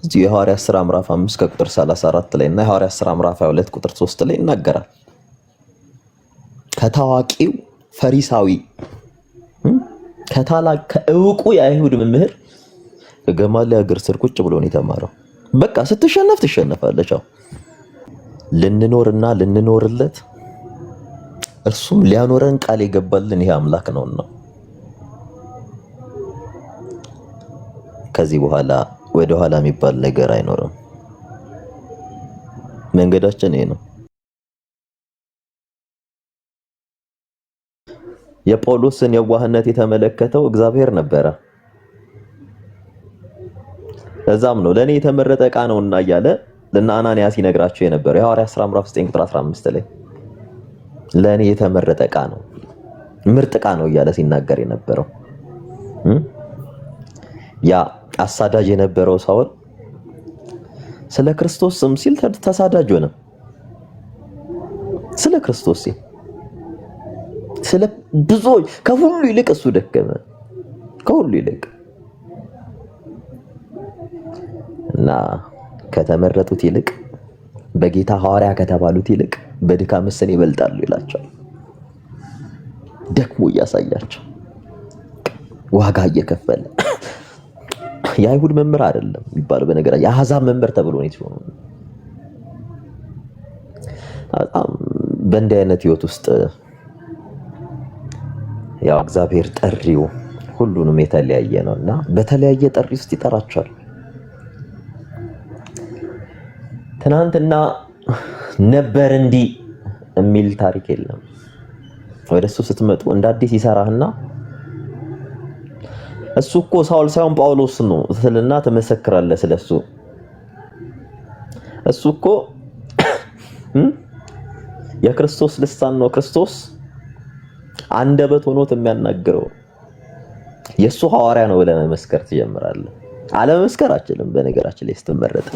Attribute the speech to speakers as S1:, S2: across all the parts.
S1: እዚህ የሐዋርያት ሥራ ምዕራፍ 5 ከቁጥር 34 ላይ እና የሐዋርያት ሥራ ምዕራፍ 22 ቁጥር 3 ላይ ይናገራል። ከታዋቂው ፈሪሳዊ ከእውቁ የአይሁድ መምህር ከገማልያል እግር ስር ቁጭ ብሎ ነው የተማረው። በቃ ስትሸነፍ ትሸነፋለች። ልንኖርና ልንኖርለት እርሱም ሊያኖረን ቃል የገባልን ይሄ አምላክ ነውና ከዚህ በኋላ ወደ ኋላ የሚባል ነገር አይኖርም። መንገዳችን ይሄ ነው። የጳውሎስን የዋህነት የተመለከተው እግዚአብሔር ነበረ። ለዛም ነው ለኔ የተመረጠ ዕቃ ነውና እያለ ለአናንያ ሲነግራቸው የነበረው የሐዋርያት ሥራ ምዕራፍ 9 ቁጥር 15 ላይ ለኔ የተመረጠ ዕቃ ነው፣ ምርጥ ዕቃ ነው እያለ ሲናገር የነበረው ያ አሳዳጅ የነበረው ሳውል ስለ ክርስቶስ ስም ሲል ተሳዳጅ ሆነ። ስለ ክርስቶስ ሲል ስለ ብዙዎች ከሁሉ ይልቅ እሱ ደከመ። ከሁሉ ይልቅ እና ከተመረጡት ይልቅ በጌታ ሐዋርያ ከተባሉት ይልቅ በድካም ምስል ይበልጣሉ ይላቸዋል። ደክሞ እያሳያቸው ዋጋ እየከፈለ የአይሁድ መምህር አይደለም የሚባለው፣ በነገራችን የአሕዛብ መምህር ተብሎ ነው የተሾመው። በጣም በእንዲህ አይነት ህይወት ውስጥ ያው እግዚአብሔር ጠሪው ሁሉንም የተለያየ ነውና በተለያየ ጠሪ ውስጥ ይጠራቸዋል። ትናንትና ነበር እንዲህ የሚል ታሪክ የለም። ወደሱ ስትመጡ እንደ አዲስ ይሰራህና እሱ እኮ ሳውል ሳይሆን ጳውሎስ ነው ትልና ትመሰክራለህ ስለሱ። እሱ እኮ የክርስቶስ ልሳን ነው፣ ክርስቶስ አንደበት ሆኖት የሚያናግረው የሱ ሐዋርያ ነው ብለህ መመስከር ትጀምራለህ። አለመመስከር አችልም። በነገራችን ላይ ስትመረጥ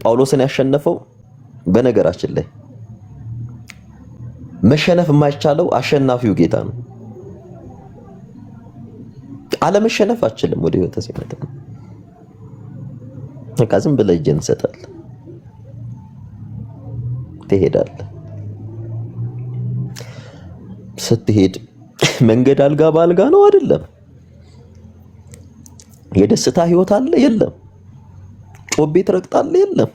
S1: ጳውሎስን ያሸነፈው በነገራችን ላይ መሸነፍ የማይቻለው አሸናፊው ጌታ ነው። አለመሸነፍ አችልም። ወደ ህይወት ሲመጣ በቃ ዝም ብለህ እጅን ትሰጣለህ፣ ትሄዳለህ። ስትሄድ መንገድ አልጋ በአልጋ ነው አይደለም። የደስታ ህይወት አለ የለም። ጮቤ ትረግጣለህ የለም።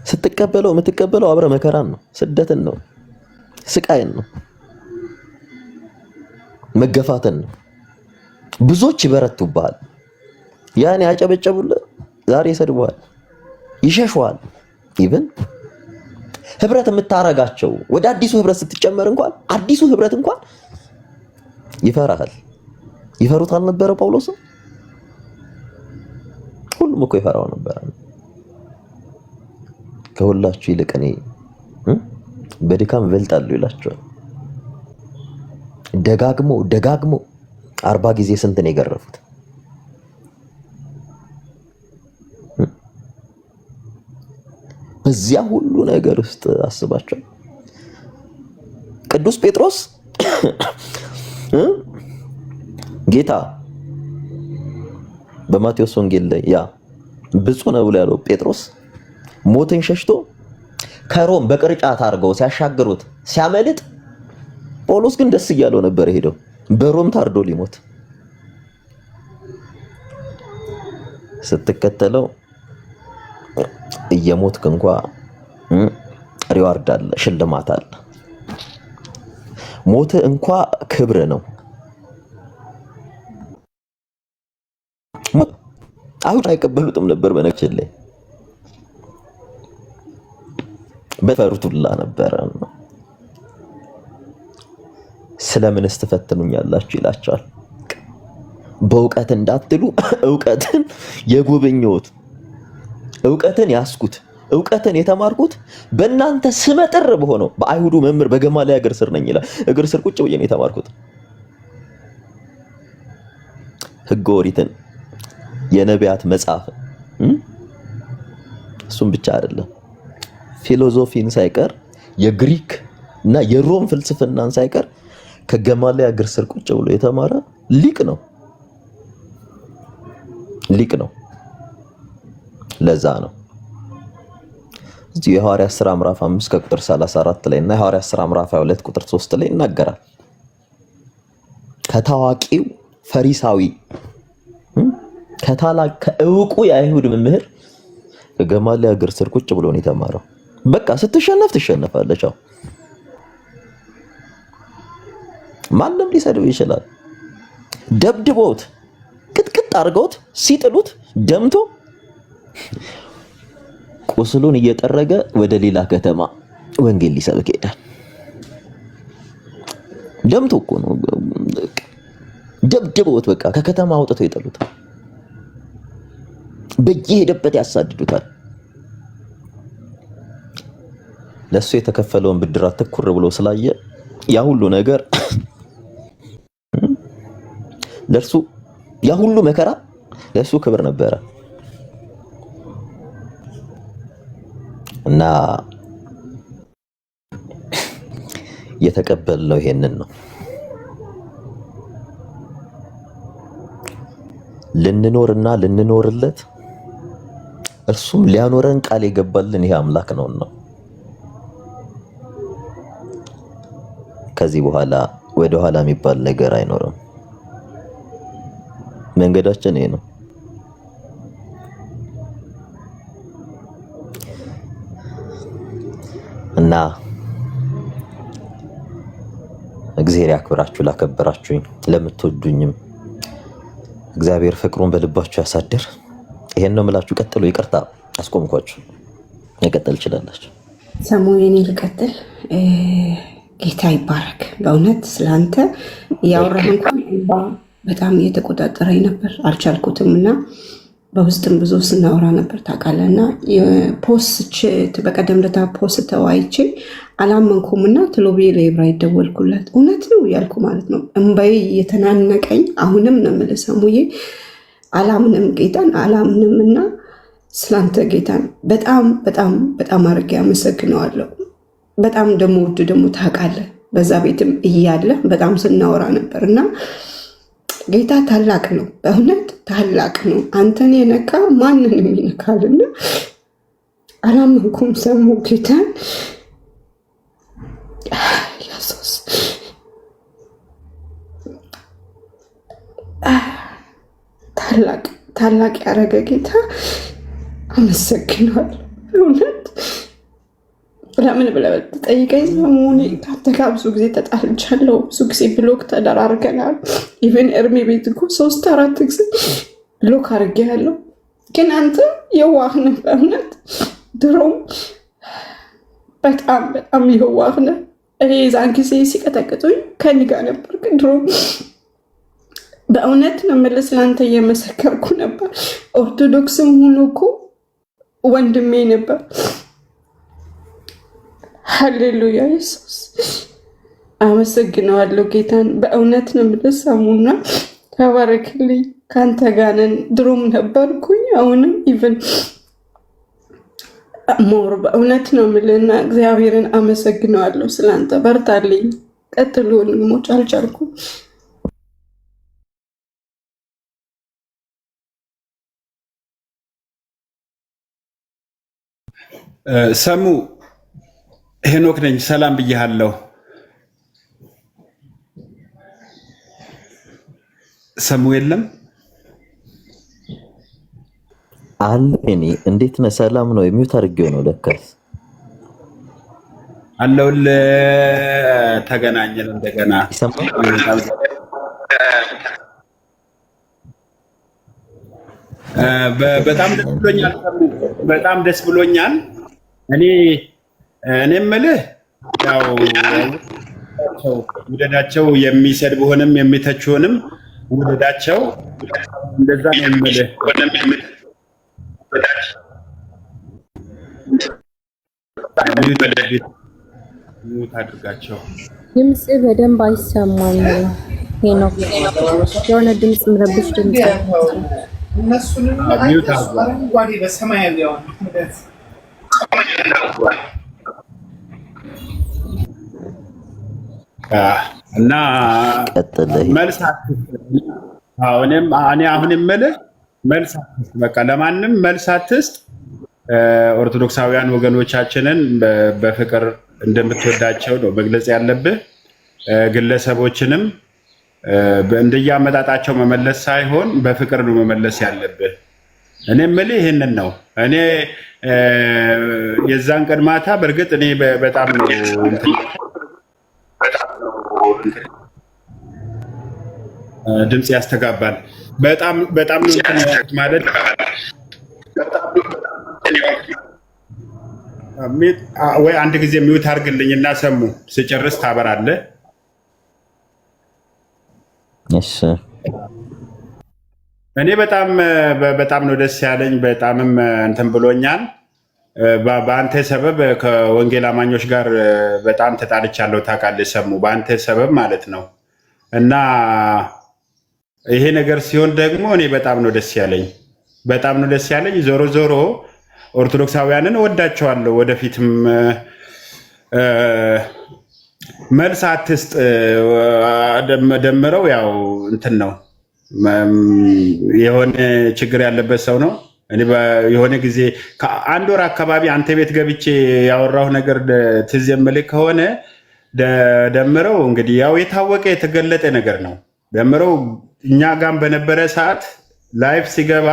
S1: ስትቀበለው የምትቀበለው አብረ መከራን ነው፣ ስደትን ነው፣ ስቃይን ነው፣ መገፋትን ነው። ብዙዎች ይበረቱብሃል። ያን ያጨበጨቡልህ ዛሬ ይሰድቡሃል፣ ይሸሹሃል። ኢቭን ህብረት የምታረጋቸው ወደ አዲሱ ህብረት ስትጨመር እንኳን አዲሱ ህብረት እንኳን ይፈራሃል። ይፈሩት አልነበረ ጳውሎስም? ሁሉም እኮ ይፈራው ነበር። ከሁላችሁ ይልቅ እኔ በድካም እበልጣለሁ ይላቸዋል። ደጋግሞ 40 ጊዜ ስንት ነው የገረፉት? በዚያ ሁሉ ነገር ውስጥ አስባቸው። ቅዱስ ጴጥሮስ ጌታ በማቴዎስ ወንጌል ላይ ያ ብፁዕ ነው ብሎ ያለው ጴጥሮስ ሞትን ሸሽቶ ከሮም በቅርጫት አድርገው ሲያሻግሩት ሲያመልጥ፣ ጳውሎስ ግን ደስ እያለው ነበር ሄደው በሮም ታርዶ ሊሞት። ስትከተለው እየሞትክ እንኳ ሪዋርድ አለ፣ ሽልማት አለ። ሞት እንኳ ክብር ነው። አይሁድ አይቀበሉትም ነበር። በነገራችን ላይ በፈሩቱላ ነበር። ስለምንስ ትፈትኑኛላችሁ ይላቸዋል። በእውቀት እንዳትሉ እውቀትን የጎበኘሁት እውቀትን ያስኩት እውቀትን የተማርኩት በእናንተ ስመጥር በሆነው በአይሁዱ መምህር በገማልያል እግር ስር ነኝ ይላል። እግር ስር ቁጭ ብዬ ነው የተማርኩት። ሕገ ኦሪትን፣ የነቢያት መጽሐፍ፣ እሱም ብቻ አይደለም ፊሎዞፊን ሳይቀር የግሪክ እና የሮም ፍልስፍናን ሳይቀር ከገማሊያ እግር ስር ቁጭ ብሎ የተማረ ሊቅ ነው። ለዛ ነው እዚህ የሐዋርያት ሥራ ምዕራፍ 5 ከቁጥር 34 ላይ እና የሐዋርያት ሥራ ምዕራፍ 22 ቁጥር 3 ላይ ይናገራል። ከታዋቂው ፈሪሳዊ ከእውቁ የአይሁድ መምህር ከገማሊያ እግር ስር ቁጭ ብሎ ነው የተማረው። በቃ ስትሸነፍ ትሸነፋለች። ማንም ሊሰድብ ይችላል። ደብድቦት ቅጥቅጥ አድርገውት ሲጥሉት ደምቶ ቁስሉን እየጠረገ ወደ ሌላ ከተማ ወንጌል ሊሰብክ ሄዳል። ደምቶ እኮ ነው ደብድቦት በቃ ከከተማ አውጥተው ይጥሉታል። በየሄደበት ያሳድዱታል። ለሱ የተከፈለውን ብድራት ትኩር ብሎ ስላየ ያ ሁሉ ነገር ለርሱ ያ ሁሉ መከራ ለሱ ክብር ነበረ እና የተቀበልነው ይሄንን ነው። ልንኖርና ልንኖርለት እርሱም ሊያኖረን ቃል የገባልን ይሄ አምላክ ነውና ከዚህ በኋላ ወደ ኋላ የሚባል ነገር አይኖርም። መንገዳችን ይሄ ነው እና እግዚአብሔር ያክብራችሁ። ላከበራችሁኝ ለምትወዱኝም እግዚአብሔር ፍቅሩን በልባችሁ ያሳድር። ይሄን ነው የምላችሁ። ቀጥሉ። ይቅርታ አስቆምኳችሁ። መቀጠል ትችላላችሁ።
S2: ሰሞኑን ልቀጥል። ጌታ ይባረክ። በእውነት ስላንተ ያወራህ እንኳን በጣም እየተቆጣጠረኝ ነበር፣ አልቻልኩትም እና በውስጥም ብዙ ስናወራ ነበር ታውቃለህ። እና ፖስት በቀደም ለታ ፖስት ተዋይቼ አላመንኩም እና ትሎቤ ለኢብራ ይደወልኩለት እውነት ነው ያልኩ ማለት ነው። እምባዬ እየተናነቀኝ አሁንም ነው የምልህ ሰሙዬ አላምንም፣ ጌታን አላምንም እና ስላንተ ጌታን በጣም በጣም በጣም አድርጌ አመሰግነዋለሁ። በጣም ደግሞ ውድ ደግሞ ታውቃለህ በዛ ቤትም እያለ በጣም ስናወራ ነበር እና ጌታ ታላቅ ነው፣ በእውነት ታላቅ ነው። አንተን የነካ ማንንም ይነካልና አላመንኩም። ሰሙ ጌታን ኢየሱስ ታላቅ ያደረገ ጌታ አመሰግናለሁ። እውነት ለምን ብለህ ብትጠይቀኝ ሰሞኑን ከአንተ ጋር ብዙ ጊዜ ተጣልቻለሁ፣ ብዙ ጊዜ ብሎክ ተደራርገናል። ኢቨን እርሜ ቤት እኮ 3-4 ጊዜ ብሎክ አድርጌያለሁ። ግን አንተ የዋህ ነህ፣ በእውነት ድሮም በጣም በጣም የዋህ ነህ። እኔ የዛን ጊዜ ሲቀጠቅጡኝ ከእኔ ጋር ነበር፣ ግን ድሮም በእውነት ነው የምልህ ስለአንተ እየመሰከርኩ ነበር። ኦርቶዶክስም ሆኖ እኮ ወንድሜ ነበር። ሃሌሉያ ኢየሱስ አመሰግነዋለሁ ጌታን። በእውነት ነው የምልህ ሰሙና ተባረክልኝ። ከአንተ ጋር ነን። ድሮም ነበርኩኝ አሁንም ኢቭን ሞር በእውነት ነው የምልህና እግዚአብሔርን አመሰግነዋለሁ ስላንተ። በርታልኝ። ቀጥሉ ወንድሞች፣ አልቻልኩም።
S3: ሰሙ ሄኖክ ነኝ። ሰላም ብያለሁ። ሰሙ የለም
S1: አለ። እኔ እንዴት ነህ? ሰላም ነው። የሚውት አድርጌው ነው ለካስ
S3: አለውል። ተገናኘን እንደገና። በጣም ደስ ብሎኛል። በጣም ደስ ብሎኛል። እኔ የምልህ ያው ውደዳቸው፣ የሚሰድቡህንም የሚተቹህንም ውደዳቸው። እንደዛ ነው የምልህ። ሙት አድርጋቸው።
S4: ድምጽ በደንብ አይሰማም ሄኖክ። የሆነ ድምጽ ምረብሽ ድምጽ
S5: እነሱንም አረንጓዴ በሰማያዊ
S3: እና
S1: ቀጥል።
S3: መልስ አትስጥ። እኔ አሁን የምልህ መልስ አትስጥ። በቃ ለማንም መልስ አትስጥ። ኦርቶዶክሳውያን ወገኖቻችንን በፍቅር እንደምትወዳቸው ነው መግለጽ ያለብህ። ግለሰቦችንም እንደያመጣጣቸው መመለስ ሳይሆን በፍቅር ነው መመለስ ያለብህ። እኔ የምልህ ይህንን ነው። እኔ የዛን ቀን ማታ በእርግጥ እኔ በጣም ነው ድምፅ ያስተጋባል። በጣም ነው ማለት ወይ አንድ ጊዜ ሚውት አድርግልኝ እና ሰሙ ስጨርስ ታበራለህ።
S1: እሺ
S3: እኔ በጣም ነው ደስ ያለኝ። በጣምም እንትን ብሎኛል። በአንተ ሰበብ ከወንጌል አማኞች ጋር በጣም ተጣልቻለሁ። ታውቃለህ ሰሙ፣ በአንተ ሰበብ ማለት ነው። እና ይሄ ነገር ሲሆን ደግሞ እኔ በጣም ነው ደስ ያለኝ። ዞሮ ዞሮ ኦርቶዶክሳውያንን እወዳቸዋለሁ። ወደፊትም መልስ አትስጥ። ደምረው ያው እንትን ነው የሆነ ችግር ያለበት ሰው ነው። እኔ የሆነ ጊዜ ከአንድ ወር አካባቢ አንተ ቤት ገብቼ ያወራሁ ነገር ትዝ የምልህ ከሆነ ደምረው እንግዲህ ያው የታወቀ የተገለጠ ነገር ነው። ደምረው እኛ ጋም በነበረ ሰዓት ላይፍ ሲገባ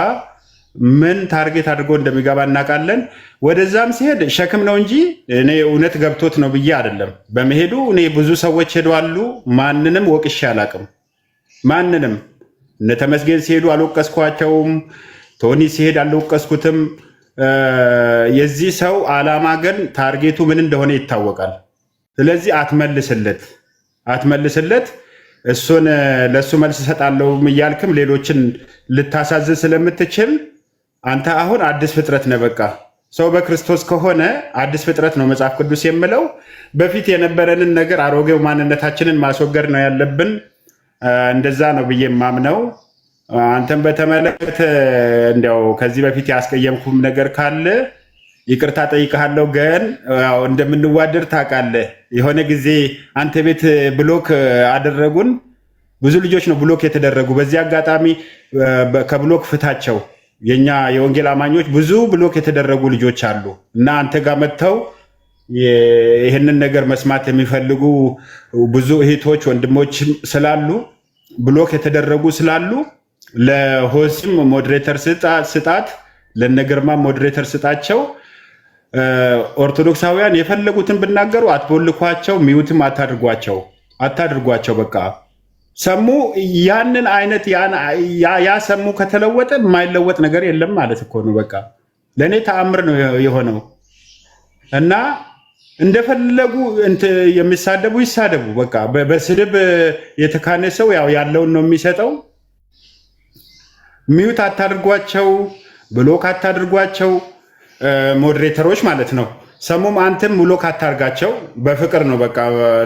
S3: ምን ታርጌት አድርጎ እንደሚገባ እናውቃለን። ወደዛም ሲሄድ ሸክም ነው እንጂ እኔ እውነት ገብቶት ነው ብዬ አይደለም በመሄዱ። እኔ ብዙ ሰዎች ሄደዋሉ፣ ማንንም ወቅሼ አላውቅም። ማንንም እነ ተመስገን ሲሄዱ አልወቀስኳቸውም። ቶኒ ሲሄድ አልወቀስኩትም። የዚህ ሰው ዓላማ ግን ታርጌቱ ምን እንደሆነ ይታወቃል። ስለዚህ አትመልስለት። እሱን ለእሱ መልስ እሰጣለሁ እያልክም ሌሎችን ልታሳዝን ስለምትችል አንተ አሁን አዲስ ፍጥረት ነህ። በቃ ሰው በክርስቶስ ከሆነ አዲስ ፍጥረት ነው መጽሐፍ ቅዱስ የሚለው። በፊት የነበረንን ነገር አሮጌው ማንነታችንን ማስወገድ ነው ያለብን። እንደዛ ነው ብዬ የማምነው። አንተም በተመለከተ እንዲያው ከዚህ በፊት ያስቀየምኩም ነገር ካለ ይቅርታ ጠይቀሃለሁ። ግን ያው እንደምንዋደድ ታውቃለህ። የሆነ ጊዜ አንተ ቤት ብሎክ አደረጉን። ብዙ ልጆች ነው ብሎክ የተደረጉ። በዚህ አጋጣሚ ከብሎክ ፍታቸው። የኛ የወንጌል አማኞች ብዙ ብሎክ የተደረጉ ልጆች አሉ እና አንተ ጋር መጥተው ይህንን ነገር መስማት የሚፈልጉ ብዙ እህቶች ወንድሞች ስላሉ ብሎክ የተደረጉ ስላሉ ለሆስም ሞዴሬተር ስጣት፣ ለነገርማ ሞዴሬተር ስጣቸው። ኦርቶዶክሳውያን የፈለጉትን ብናገሩ አትቦልኳቸው፣ ሚውትም አታድርጓቸው። በቃ ሰሙ ያንን አይነት ያ ሰሙ ከተለወጠ የማይለወጥ ነገር የለም ማለት እኮ ነው። በቃ ለእኔ ተአምር ነው የሆነው እና እንደፈለጉ የሚሳደቡ ይሳደቡ። በቃ በስድብ የተካነ ሰው ያው ያለውን ነው የሚሰጠው። ሚውት አታድርጓቸው፣ ብሎክ አታድርጓቸው፣ ሞዴሬተሮች ማለት ነው። ሰሙም አንተም ብሎክ አታርጋቸው። በፍቅር ነው በቃ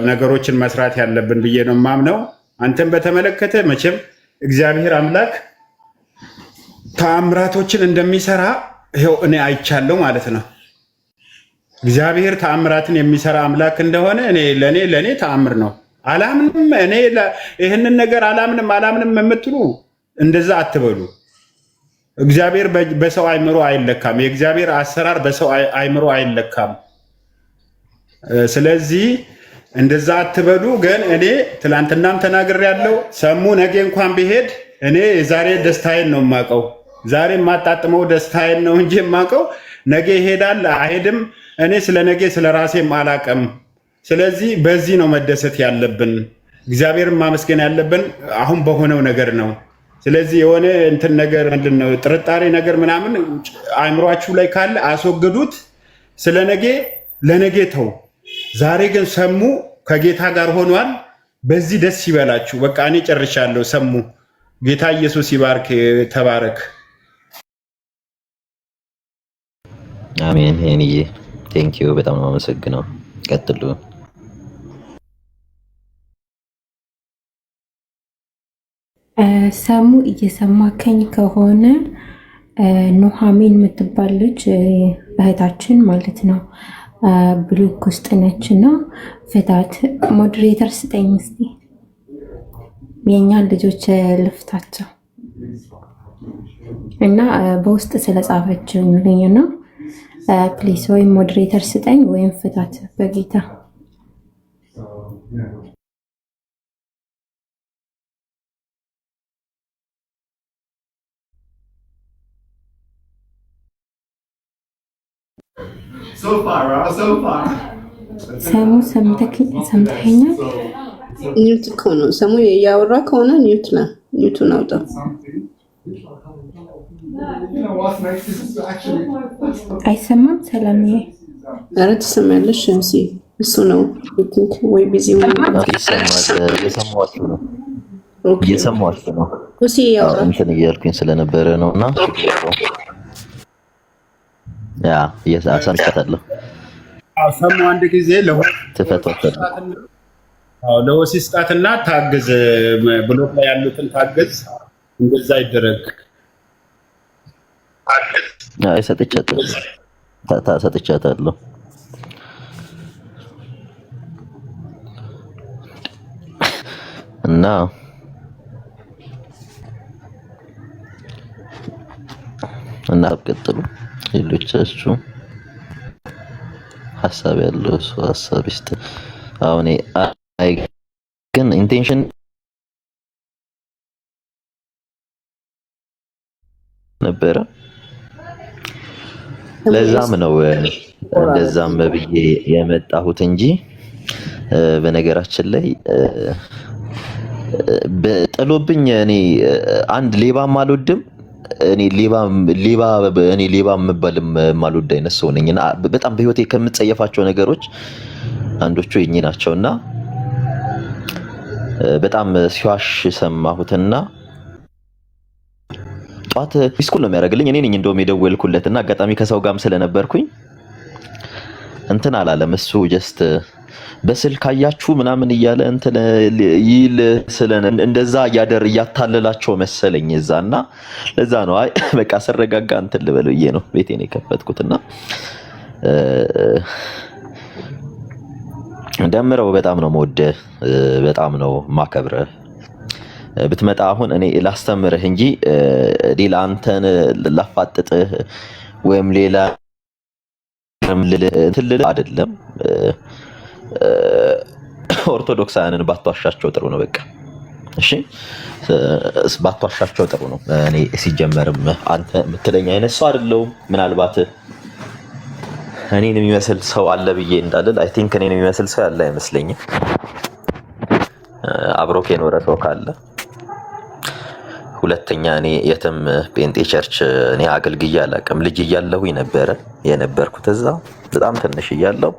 S3: ነገሮችን መስራት ያለብን ብዬ ነው የማምነው። አንተም በተመለከተ መቼም እግዚአብሔር አምላክ ተአምራቶችን እንደሚሰራ ይኸው እኔ አይቻለሁ ማለት ነው። እግዚአብሔር ተአምራትን የሚሰራ አምላክ እንደሆነ ለእኔ ተአምር ነው። አላምንም እኔ ይህንን ነገር አላምንም የምትሉ እንደዛ አትበሉ። እግዚአብሔር በሰው አይምሮ አይለካም። የእግዚአብሔር አሰራር በሰው አይምሮ አይለካም። ስለዚህ እንደዛ አትበሉ። ግን እኔ ትላንትናም ተናግሬያለሁ። ሰሙ ነገ እንኳን ቢሄድ እኔ የዛሬ ደስታዬን ነው የማውቀው። ዛሬ የማጣጥመው ደስታዬን ነው እንጂ የማውቀው ነገ ይሄዳል አይሄድም እኔ ስለ ነገ ስለ ራሴም አላውቅም። ስለዚህ በዚህ ነው መደሰት ያለብን፣ እግዚአብሔርን ማመስገን ያለብን አሁን በሆነው ነገር ነው። ስለዚህ የሆነ እንትን ነገር ምንድን ነው ጥርጣሬ ነገር ምናምን አእምሯችሁ ላይ ካለ አስወግዱት። ስለ ነገ ለነገ ተው። ዛሬ ግን ሰሙ ከጌታ ጋር ሆኗል። በዚህ ደስ ይበላችሁ። በቃ እኔ ጨርሻለሁ። ሰሙ ጌታ ኢየሱስ ይባርክ። ተባረክ።
S1: አሜን። ሄንዬ ቴንኪዩ፣ በጣም ነው አመሰግነው። ቀጥሉ።
S4: ሰሙ እየሰማከኝ ከሆነ ኑሐሚን የምትባል ልጅ እህታችን ማለት ነው ብሎክ ውስጥ ነች እና ፍታት። ሞዴሬተር ስጠኝ እስቲ የእኛን ልጆች ልፍታቸው እና በውስጥ ስለጻፈችልኝ ነው። ፕሊስ ወይም ሞዴሬተር ስጠኝ ወይም ፍታት በጌታ ሰሙ ሰምተኸኛል?
S2: ኒውት እኮ ነው ሰሙ እያወራ ከሆነ ኒውቱን አውጣው።
S4: አይሰማም? ሰላምዬ
S2: ኧረ ትሰማያለሽ። እሱ ነው ወይ ቢዚ
S1: እየሰማችሁ ነው እንትን እያልኩኝ ስለነበረ ነው እና ሰምቻታለሁ።
S3: ሰሙ አንድ ጊዜ ለወሲስ ጣትና ታግዝ ብሎክ ላይ ያሉትን ታግዝ፣ እንደዛ ይደረግ።
S1: ሰጥቻታለሁ። እና ቀጥሉ ሌሎቻችሁ ሀሳብ ያለው እሱ ሀሳብ ይስጥ። አሁን አይ ግን ኢንቴንሽን ነበረ። ለዛም ነው እንደዛም ብዬ የመጣሁት እንጂ በነገራችን ላይ በጥሎብኝ እኔ አንድ ሌባም አልወድም። እኔ ሌባ የምባልም ማልወድ አይነት ሰው ነኝ እና በጣም በህይወቴ ከምጸየፋቸው ነገሮች አንዶቹ የኝ ናቸውና በጣም ሲዋሽ ሰማሁትና ጧት ቢስኩል ነው የሚያደርግልኝ። እኔ ነኝ እንደውም የደወልኩለትና አጋጣሚ ከሰው ጋርም ስለነበርኩኝ እንትን አላለም። እሱ ጀስት በስልክ አያችሁ ምናምን እያለ እንትን ይል ስለነ እንደዛ እያታለላቸው መሰለኝ እዛና ለዛ ነው አይ በቃ ሰረጋጋ እንትን ልበልዬ ነው ቤቴን የከፈትኩትና ደምረው በጣም ነው የምወደህ፣ በጣም ነው ማከብረህ። ብትመጣ አሁን እኔ ላስተምርህ እንጂ ሌላ አንተን ላፋጥጥህ ወይም ሌላ ትልል አይደለም። ኦርቶዶክሳውያንን ባትዋሻቸው ጥሩ ነው። በቃ እሺ፣ ባትዋሻቸው ጥሩ ነው። እኔ ሲጀመርም አንተ የምትለኝ አይነት ሰው አይደለሁም። ምናልባት እኔን የሚመስል ሰው አለ ብዬ እንዳልል አይ ቲንክ እኔን የሚመስል ሰው ያለ አይመስለኝም። አብሮክ የኖረ ሰው ካለ ሁለተኛ እኔ የትም ጴንጤ ቸርች እኔ አገልግዬ አላውቅም። ልጅ እያለሁኝ ነበረ የነበርኩት እዛ በጣም ትንሽ እያለሁ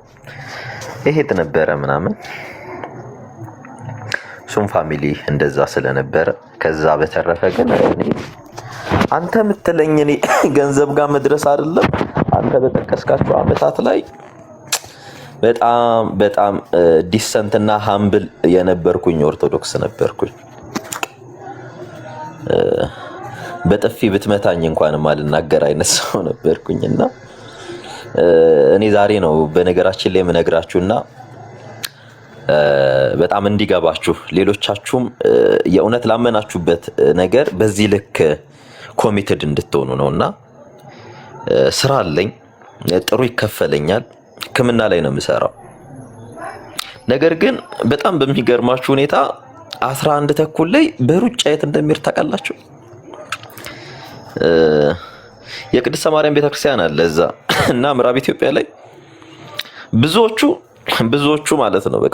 S1: እሄድ ነበረ ምናምን ሱም ፋሚሊ እንደዛ ስለነበረ ከዛ በተረፈ ግን እኔ አንተ የምትለኝ እኔ ገንዘብ ጋር መድረስ አይደለም። አንተ በጠቀስካቸው አመታት ላይ በጣም በጣም ዲሰንት እና ሃምብል የነበርኩኝ ኦርቶዶክስ ነበርኩኝ። በጥፊ ብትመታኝ እንኳን ማልናገር አይነት ሰው ነበርኩኝና እኔ ዛሬ ነው በነገራችን ላይ የምነግራችሁና በጣም እንዲገባችሁ ሌሎቻችሁም የእውነት ላመናችሁበት ነገር በዚህ ልክ ኮሚትድ እንድትሆኑ ነውና ስራ አለኝ፣ ጥሩ ይከፈለኛል፣ ሕክምና ላይ ነው የምሰራው። ነገር ግን በጣም በሚገርማችሁ ሁኔታ 11 ተኩል ላይ በሩጫ የት እንደሚሄድ ታውቃላችሁ? የቅድስተ ማርያም ቤተክርስቲያን አለ እዛ እና ምዕራብ ኢትዮጵያ ላይ ብዙዎቹ ማለት ነው በቃ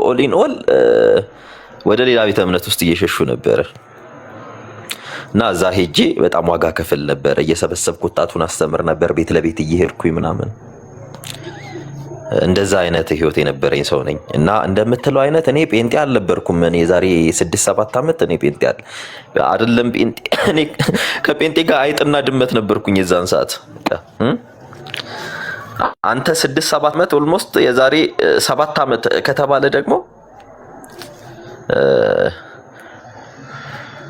S1: ኦል ኢን ኦል ወደ ሌላ ቤተ እምነት ውስጥ እየሸሹ ነበር እና እዛ ሄጄ በጣም ዋጋ ከፍል ነበር። እየሰበሰብኩ ወጣቱን አስተምር ነበር ቤት ለቤት እየሄድኩኝ ምናምን። እንደዛ አይነት ህይወት የነበረኝ ሰው ነኝ እና እንደምትለው አይነት እኔ ጴንጤ አልነበርኩም። እኔ ዛሬ 6-7 ዓመት እኔ ጴንጤ አይደለም ጴንጤ እኔ ከጴንጤ ጋር አይጥና ድመት ነበርኩኝ የዛን ሰዓት። አንተ 6-7 ዓመት ኦልሞስት የዛሬ 7 ዓመት ከተባለ ደግሞ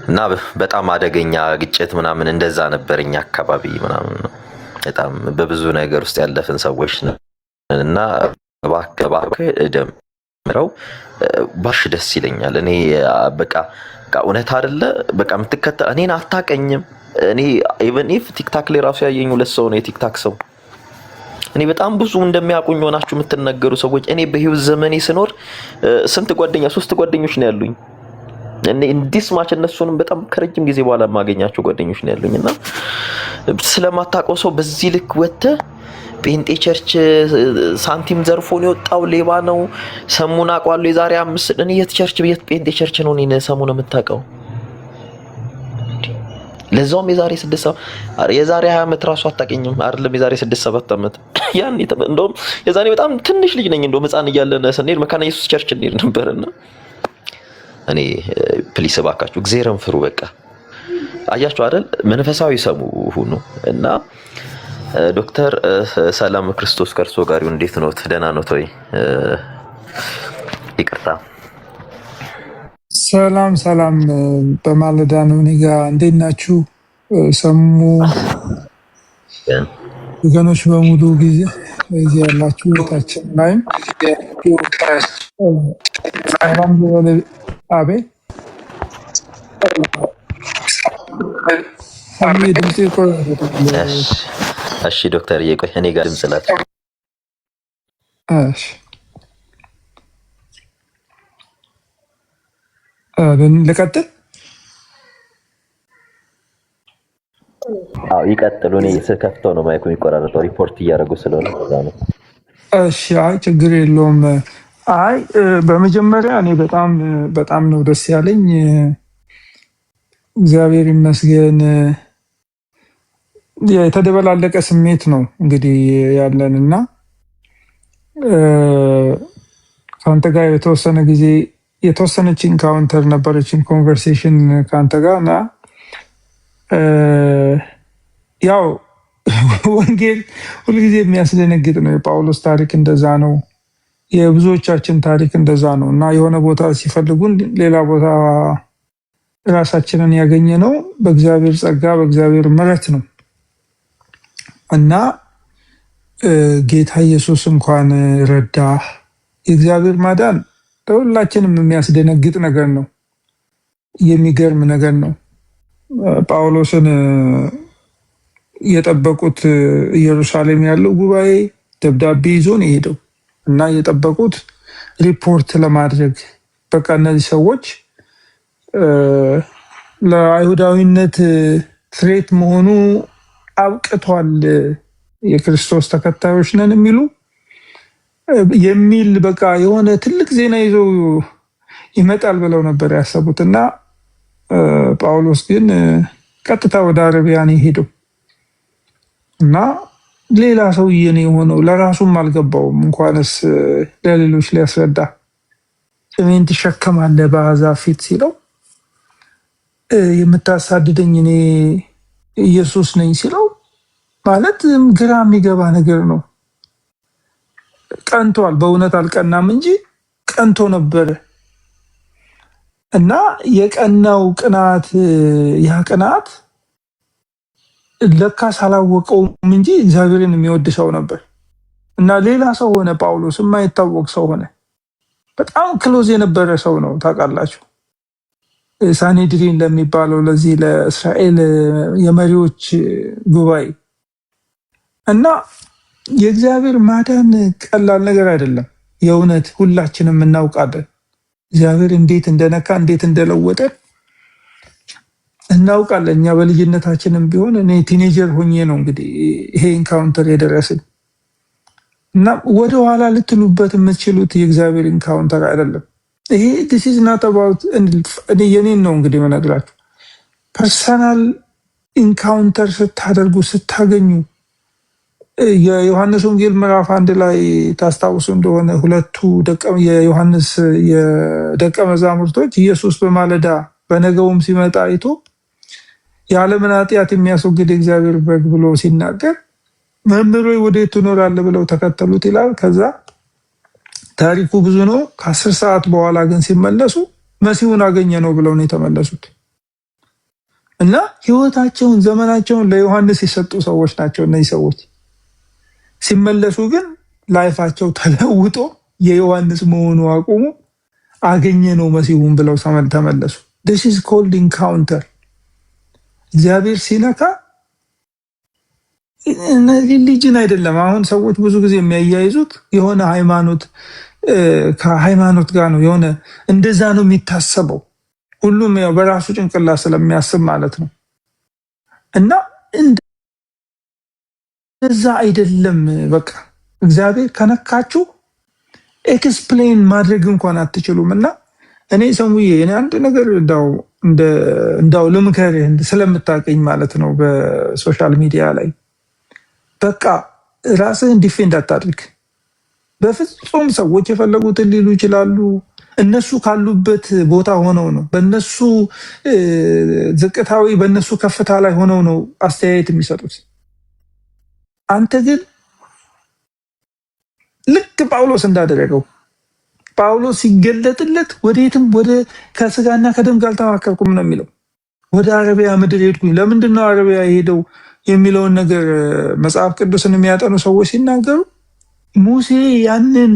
S1: እና በጣም አደገኛ ግጭት ምናምን እንደዛ ነበርኛ አካባቢ ምናምን በጣም በብዙ ነገር ውስጥ ያለፍን ሰዎች ነው። እና እባክህ ደምረው ባሽ ደስ ይለኛል። እኔ በቃ እውነት አይደለ በቃ የምትከተል እኔን አታቀኝም። እኔ ኢቨን ኢፍ ቲክታክ ላይ ራሱ ያየኝ 2 ሰው ነው የቲክታክ ሰው። እኔ በጣም ብዙ እንደሚያውቁኝ ሆናችሁ የምትነገሩ ሰዎች፣ እኔ በህይወት ዘመኔ ስኖር ስንት ጓደኛ 3 ጓደኞች ነው ያሉኝ። እኔ እንዲስ ማች እነሱንም በጣም ከረጅም ጊዜ በኋላ የማገኛቸው ጓደኞች ነው ያሉኝና ስለማታውቀው ሰው በዚህ ልክ ወጥተህ ጴንጤ ቸርች ሳንቲም ዘርፎን የወጣው ሌባ ነው ሰሙን አውቀዋለሁ የዛሬ 5 እኔ የት ቸርች የት ጴንጤ ቸርች ነው እኔ ሰሙን የምታውቀው? ለዛውም የዛሬ 20 ዓመት ራሱ አታውቀኝም አይደለም የዛሬ 6-7 ዓመት ያን እንደውም የዛሬ በጣም ትንሽ ልጅ ነኝ። እንደውም ህፃን እያለን ስንሄድ መካነ ኢየሱስ ቸርች እንሄድ ነበርና እኔ ፕሊስ እባካችሁ እግዚአብሔርን ፍሩ። በቃ አያችሁ አይደል መንፈሳዊ ሰሙ ሁኑ። እና ዶክተር ሰላም ክርስቶስ ከእርሶ ጋር ይሁን። እንዴት ነው? ደህና ነው ወይ? ይቅርታ
S6: ሰላም በማለዳ ነው እኔ ጋ። እንዴት ናችሁ? ሰሙ ወገኖች በሙሉ ጊዜ እዚህ ያላችሁ ታችን ላይም አቤት ድምጽ ቆይ።
S1: እሺ ዶክተር እየቆይ እኔ ጋር ድምጽ ላት
S6: እሺ ልቀጥል?
S1: አዎ ይቀጥሉ። እኔ ስከፍተው ነው ማይኩ የሚቆራረጠው ሪፖርት እያደረጉ ስለሆነ እዛ ነው።
S6: እሺ አይ ችግር የለውም። አይ በመጀመሪያ እኔ በጣም ነው ደስ ያለኝ። እግዚአብሔር ይመስገን። የተደበላለቀ ስሜት ነው እንግዲህ ያለንና ከአንተ ጋር የተወሰነ ጊዜ የተወሰነች ኢንካውንተር ነበረችን ኮንቨርሴሽን ከአንተ ጋር እና ያው ወንጌል ሁልጊዜ የሚያስደነግጥ ነው። የጳውሎስ ታሪክ እንደዛ ነው። የብዙዎቻችን ታሪክ እንደዛ ነው እና የሆነ ቦታ ሲፈልጉን ሌላ ቦታ ራሳችንን ያገኘ ነው በእግዚአብሔር ጸጋ በእግዚአብሔር ምሕረት ነው እና ጌታ ኢየሱስ እንኳን ረዳ። የእግዚአብሔር ማዳን ለሁላችንም የሚያስደነግጥ ነገር ነው። የሚገርም ነገር ነው። ጳውሎስን የጠበቁት ኢየሩሳሌም ያለው ጉባኤ ደብዳቤ ይዞ ነው የሄደው እና የጠበቁት ሪፖርት ለማድረግ በቃ እነዚህ ሰዎች ለአይሁዳዊነት ትሬት መሆኑ አብቅቷል፣ የክርስቶስ ተከታዮች ነን የሚል በቃ የሆነ ትልቅ ዜና ይዞ ይመጣል ብለው ነበር ያሰቡት እና ጳውሎስ ግን ቀጥታ ወደ አረቢያ ነው የሄደው እና ሌላ ሰውዬ ነው የሆነው። ለራሱም አልገባውም እንኳንስ ለሌሎች ሊያስረዳ። ጭሜን ትሸከማለህ በአሕዛብ ፊት ሲለው የምታሳድደኝ እኔ ኢየሱስ ነኝ ሲለው ማለት ግራ የሚገባ ነገር ነው። ቀንቷል። በእውነት አልቀናም እንጂ ቀንቶ ነበረ እና የቀናው ቅናት ያ ቅናት ለካስ አላወቀውም እንጂ እግዚአብሔርን የሚወድ ሰው ነበር እና ሌላ ሰው ሆነ። ጳውሎስ የማይታወቅ ሰው ሆነ። በጣም ክሎዝ የነበረ ሰው ነው። ታውቃላችሁ ሳኔድሪን ለሚባለው ለዚህ ለእስራኤል የመሪዎች ጉባኤ እና የእግዚአብሔር ማዳን ቀላል ነገር አይደለም። የእውነት ሁላችንም እናውቃለን። እግዚአብሔር እንዴት እንደነካ እንዴት እንደለወጠ እናውቃለን። እኛ በልጅነታችንም ቢሆን እኔ ቲኔጀር ሆኜ ነው እንግዲህ ይሄ ኢንካውንተር የደረስን እና ወደኋላ ልትሉበት የምትችሉት የእግዚአብሔር ኢንካውንተር አይደለም ይሄ። this is not about እኔ የኔን ነው እንግዲህ መነግራችሁ። ፐርሰናል ኢንካውንተር ስታደርጉ ስታገኙ የዮሐንስ ወንጌል ምዕራፍ 1 ላይ ታስታውሱ እንደሆነ ሁለቱ የዮሐንስ የደቀ መዛሙርቶች ኢየሱስ በማለዳ በነገውም ሲመጣ አይቶ የዓለምን ኃጢአት የሚያስወግድ እግዚአብሔር በግ ብሎ ሲናገር መምህር ሆይ ወዴት ትኖራለህ ብለው ተከተሉት ይላል። ከዛ ታሪኩ ብዙ ነው። ከ10 ሰዓት በኋላ ግን ሲመለሱ መሲሁን አገኘ ነው ብለው ነው የተመለሱት እና ህይወታቸውን ዘመናቸውን ለዮሐንስ የሰጡ ሰዎች ናቸው እነዚህ ሰዎች። ሲመለሱ ግን ላይፋቸው ተለውጦ የዮሐንስ መሆኑ አቁሙ አገኘ ነው መሲሁን ብለው ተመለሱ። this is called encounter። እግዚአብሔር ሲነካ ሪሊጅን አይደለም። አሁን ሰዎች ብዙ ጊዜ የሚያያይዙት የሆነ ሃይማኖት ከሃይማኖት ጋር ነው፣ የሆነ እንደዛ ነው የሚታሰበው። ሁሉም ያው በራሱ ጭንቅላት ስለሚያስብ ማለት ነው። እና እንደዛ አይደለም። በቃ እግዚአብሔር ከነካችሁ ኤክስፕሌን ማድረግ እንኳን አትችሉም። እና እኔ ሰሙዬ እኔ አንድ ነገር እንዳው ልምከርህ ስለምታቀኝ ማለት ነው በሶሻል ሚዲያ ላይ በቃ ራስህን ዲፌንድ አታድርግ። በፍጹም ሰዎች የፈለጉትን ሊሉ ይችላሉ። እነሱ ካሉበት ቦታ ሆነው ነው፣ በነሱ ዝቅታዊ በነሱ ከፍታ ላይ ሆነው ነው አስተያየት የሚሰጡት። አንተ ግን ልክ ጳውሎስ እንዳደረገው ጳውሎስ ሲገለጥለት ወዴትም ወደ ከስጋና ከደም ጋር አልተማከርኩም ነው የሚለው። ወደ አረቢያ ምድር ሄድኩኝ። ለምንድን ነው አረቢያ የሄደው የሚለውን ነገር መጽሐፍ ቅዱስን የሚያጠኑ ሰዎች ሲናገሩ ሙሴ ያንን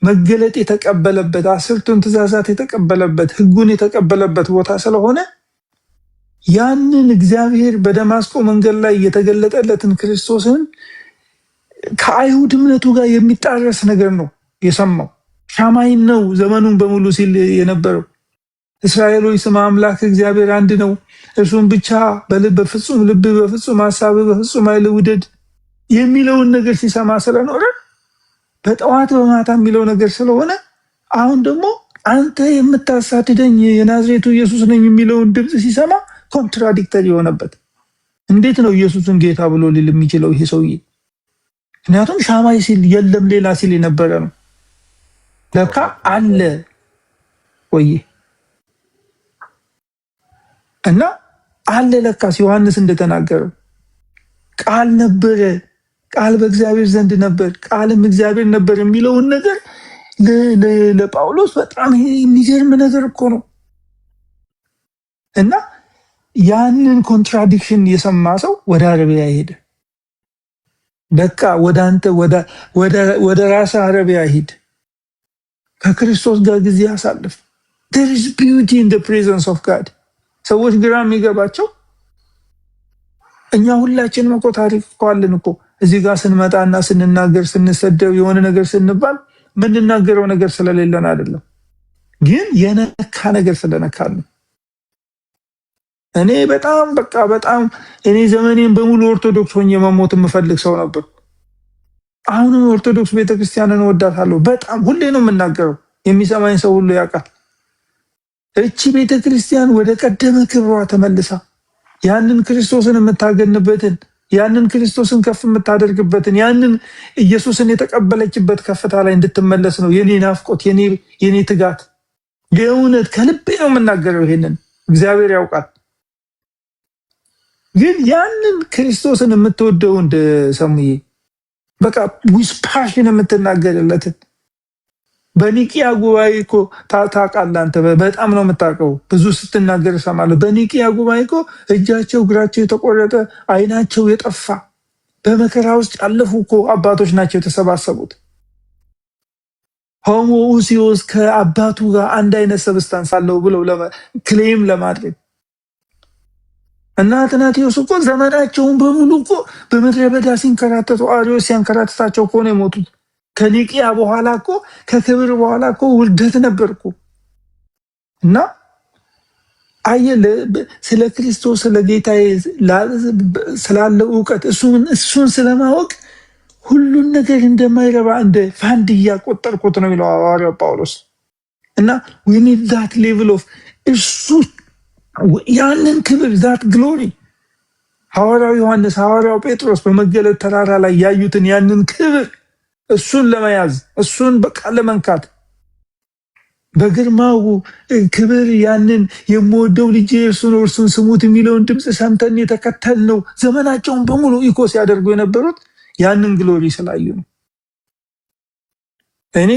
S6: መገለጥ የተቀበለበት 10ቱን ትእዛዛት የተቀበለበት ሕጉን የተቀበለበት ቦታ ስለሆነ ያንን እግዚአብሔር በደማስቆ መንገድ ላይ የተገለጠለትን ክርስቶስን ከአይሁድ እምነቱ ጋር የሚጣረስ ነገር ነው የሰማው። ሻማይን ነው ዘመኑን በሙሉ ሲል የነበረው። እስራኤሎች ስማ አምላክ እግዚአብሔር አንድ ነው፣ እርሱን ብቻ በፍጹም ልብ፣ በፍጹም ሀሳብ፣ በፍጹም ኃይል ውደድ የሚለውን ነገር ሲሰማ ስለኖረ በጠዋት በማታ የሚለው ነገር ስለሆነ አሁን ደግሞ አንተ የምታሳድደኝ የናዝሬቱ ኢየሱስ ነኝ የሚለውን ድምፅ ሲሰማ ኮንትራዲክተሪ የሆነበት። እንዴት ነው ኢየሱስን ጌታ ብሎ ሊል የሚችለው ይሄ ሰውዬ? ምክንያቱም ሻማይ ሲል የለም ሌላ ሲል የነበረ ነው። ለካ አለ ወይ እና አለ ለካስ ዮሐንስ እንደተናገረው ቃል ነበረ፣ ቃል በእግዚአብሔር ዘንድ ነበር፣ ቃልም እግዚአብሔር ነበር የሚለውን ነገር ለጳውሎስ በጣም የሚገርም ነገር እኮ ነው። እና ያንን ኮንትራዲክሽን የሰማ ሰው ወደ አረቢያ ሄደ። በቃ ወደ አንተ ወደ ራስህ አረቢያ ሂድ፣ ከክርስቶስ ጋር ጊዜ አሳልፍ። there is beauty in the presence of God። ሰዎች ግራ የሚገባቸው እኛ ሁላችንም እኮ ታሪክ እኮ አለን እኮ እዚህ ጋር ስንመጣና ስንናገር ስንሰደብ የሆነ ነገር ስንባል ምንናገረው ነገር ስለሌለን አይደለም፣ ግን የነካ ነገር ስለነካል ነው። እኔ በጣም እኔ ዘመኔን በሙሉ ኦርቶዶክስ ሆኜ መሞት የምፈልግ ሰው ነበር። አሁንም ኦርቶዶክስ ቤተክርስቲያንን እወዳታለሁ በጣም። ሁሌ ነው የምናገረው፣ የሚሰማኝ ሰው ሁሉ ያውቃል። እቺ ቤተክርስቲያን ወደ ቀደመ ክብሯ ተመልሳ ያንን ክርስቶስን የምታገንበትን፣ ያንን ክርስቶስን ከፍ የምታደርግበትን፣ ያንን ኢየሱስን የተቀበለችበት ከፍታ ላይ እንድትመለስ ነው የኔ ናፍቆት፣ የኔ ትጋት። የእውነት ከልቤ ነው የምናገረው። ይሄንን እግዚአብሔር ያውቃል። ግን ያንን ክርስቶስን የምትወደው እንደ ሰሙዬ በቃ ዊዝ ፓሽን የምትናገርለትን በኒቂያ ጉባኤ እኮ ታውቃለህ አንተ በጣም ነው የምታውቀው፣ ብዙ ስትናገር እሰማለሁ። በኒቂያ ጉባኤ እኮ እጃቸው እግራቸው የተቆረጠ ዓይናቸው የጠፋ በመከራ ውስጥ ያለፉ እኮ አባቶች ናቸው የተሰባሰቡት። ሆሞኡሲዮስ ከአባቱ ጋር አንድ አይነት ሰብስታንስ አለው ብለው ክሌም ለማድረግ እና አትናቴዎስ እኮ ዘመናቸውን በሙሉ እኮ በምድረ በዳ ሲንከራተቱ አርዮስ ሲያንከራተታቸው እኮ ነው የሞቱት። ከኒቂያ በኋላ እኮ ከክብር በኋላ እኮ ውርደት ነበር እኮ። እና አየህ ስለ ክርስቶስ ስለ ጌታዬ ስላለው እውቀት እሱን ስለማወቅ ሁሉን ነገር እንደማይረባ እንደ ፋንድያ ቆጠርኩት ነው የሚለው ሐዋርያው ጳውሎስ። እና we need that level of እሱ ያንን ክብር that glory ሐዋርያው ዮሐንስ ሐዋርያው ጴጥሮስ በመገለጥ ተራራ ላይ ያዩትን ያንን ክብር እሱን ለመያዝ እሱን በቃ ለመንካት በግርማው ክብር ያንን የምወደው ልጄ እርሱ ነው እርሱን ስሙት የሚለውን ድምፅ ሰምተን የተከተልነው ዘመናቸውን በሙሉ ኢኮ ሲያደርጉ የነበሩት ያንን ግሎሪ ስላዩ ነው። እኔ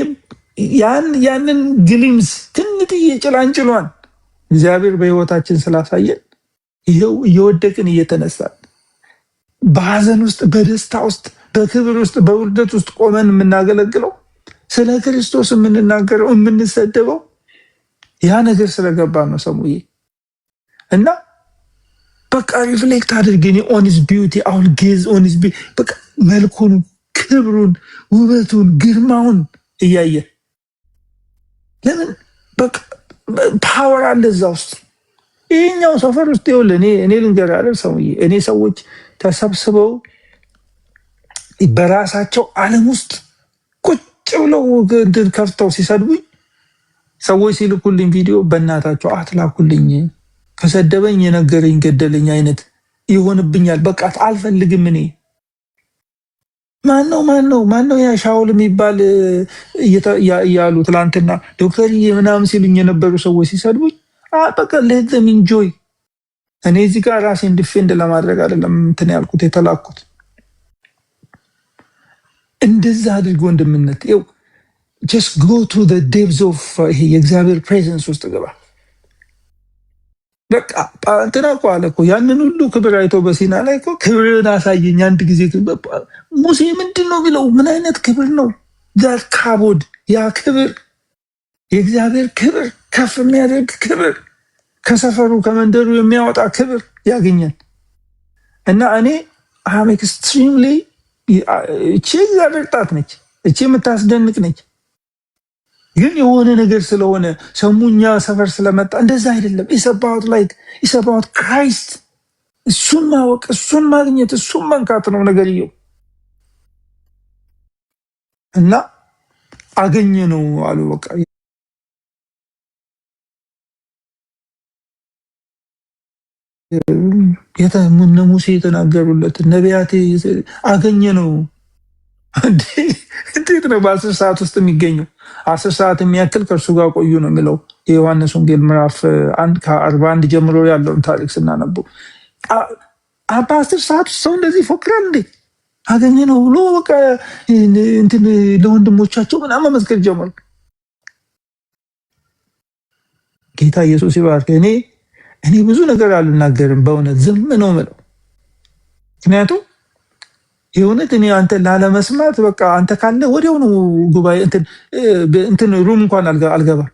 S6: ያንን ግሊምስ ትንጥዬ ጭላንጭሏን እግዚአብሔር በሕይወታችን ስላሳየን ይኸው እየወደቅን እየተነሳን በሐዘን ውስጥ በደስታ ውስጥ በክብር ውስጥ በውርደት ውስጥ ቆመን የምናገለግለው ስለ ክርስቶስ የምንናገረው የምንሰደበው ያ ነገር ስለገባ ነው ሰሙዬ። እና በቃ ሪፍሌክት አድርገን ኦኒስ ቢዩቲ አሁን ጌዝ ኦኒስ በቃ መልኩን፣ ክብሩን፣ ውበቱን፣ ግርማውን እያየ ለምን በቃ ፓወር አለ እዛ ውስጥ። ይሄኛው ሰፈር ውስጥ ይኸውልህ እኔ ልንገርህ አይደል ሰውዬ፣ እኔ ሰዎች ተሰብስበው በራሳቸው ዓለም ውስጥ ቁጭ ብለው እንትን ከፍተው ሲሰድቡኝ ሰዎች ሲልኩልኝ ቪዲዮ በእናታቸው አትላኩልኝ፣ ከሰደበኝ የነገረኝ ገደለኝ አይነት ይሆንብኛል። በቃ አልፈልግም። እኔ ማነው ያ ሻውል የሚባል እያሉ ትላንትና ዶክተርዬ ምናምን ሲሉኝ የነበሩ ሰዎች ሲሰድቡኝ በቃ ሌት ዘም ኢንጆይ። እኔ እዚህ ጋር ራሴን ዲፌንድ ለማድረግ አይደለም እንትን ያልኩት የተላኩት። እንደዛ አድርጎ ወንድምነት ይኸው just go to the depths of ይሄ የእግዚአብሔር ፕሬዘንስ ውስጥ ገባ። በቃ እንትና እኮ አለ እኮ ያንን ሁሉ ክብር አይቶ በሲና ላይ እኮ ክብርን አሳየኝ አንድ ጊዜ። ሙሴ ምንድን ነው የሚለው? ምን አይነት ክብር ነው ዛት ካቦድ? ያ ክብር የእግዚአብሔር ክብር፣ ከፍ የሚያደርግ ክብር፣ ከሰፈሩ ከመንደሩ የሚያወጣ ክብር ያገኛል። እና እኔ አም ኤክስትሪምሊ እቺ እግዚአብሔር ጣት ነች፣ እቺ የምታስደንቅ ነች። ግን የሆነ ነገር ስለሆነ ሰሙኛ ሰፈር ስለመጣ እንደዛ አይደለም። ኢሰባውት ክራይስት፣ እሱን ማወቅ፣ እሱን ማግኘት፣ እሱን መንካት ነው ነገርየው። እና አገኘ ነው አሉ በቃ እነ ሙሴ የተናገሩለት ነቢያት አገኘ ነው። እንዴት ነው በ10 ሰዓት ውስጥ የሚገኘው? 10 ሰዓት የሚያክል ከእርሱ ጋር ቆዩ ነው የሚለው የዮሐንስ ወንጌል ምዕራፍ 1 ከ41 ጀምሮ ያለውን ታሪክ ስናነቡ በ10 ሰዓት ውስጥ ሰው እንደዚህ ይፎክራል እንዴ? አገኘ ነው ብሎ በቃ እንትን ለወንድሞቻቸው ምናምን መመስከር ጀመሩ። ጌታ ኢየሱስ ይባርክ። እኔ ብዙ ነገር አልናገርም፣ በእውነት ዝም ነው የምለው። ምክንያቱም የእውነት እኔ አንተ ላለመስማት በቃ አንተ ካለ ወዲያው ነው ጉባኤ እንትን ሩም እንኳን አልገባም።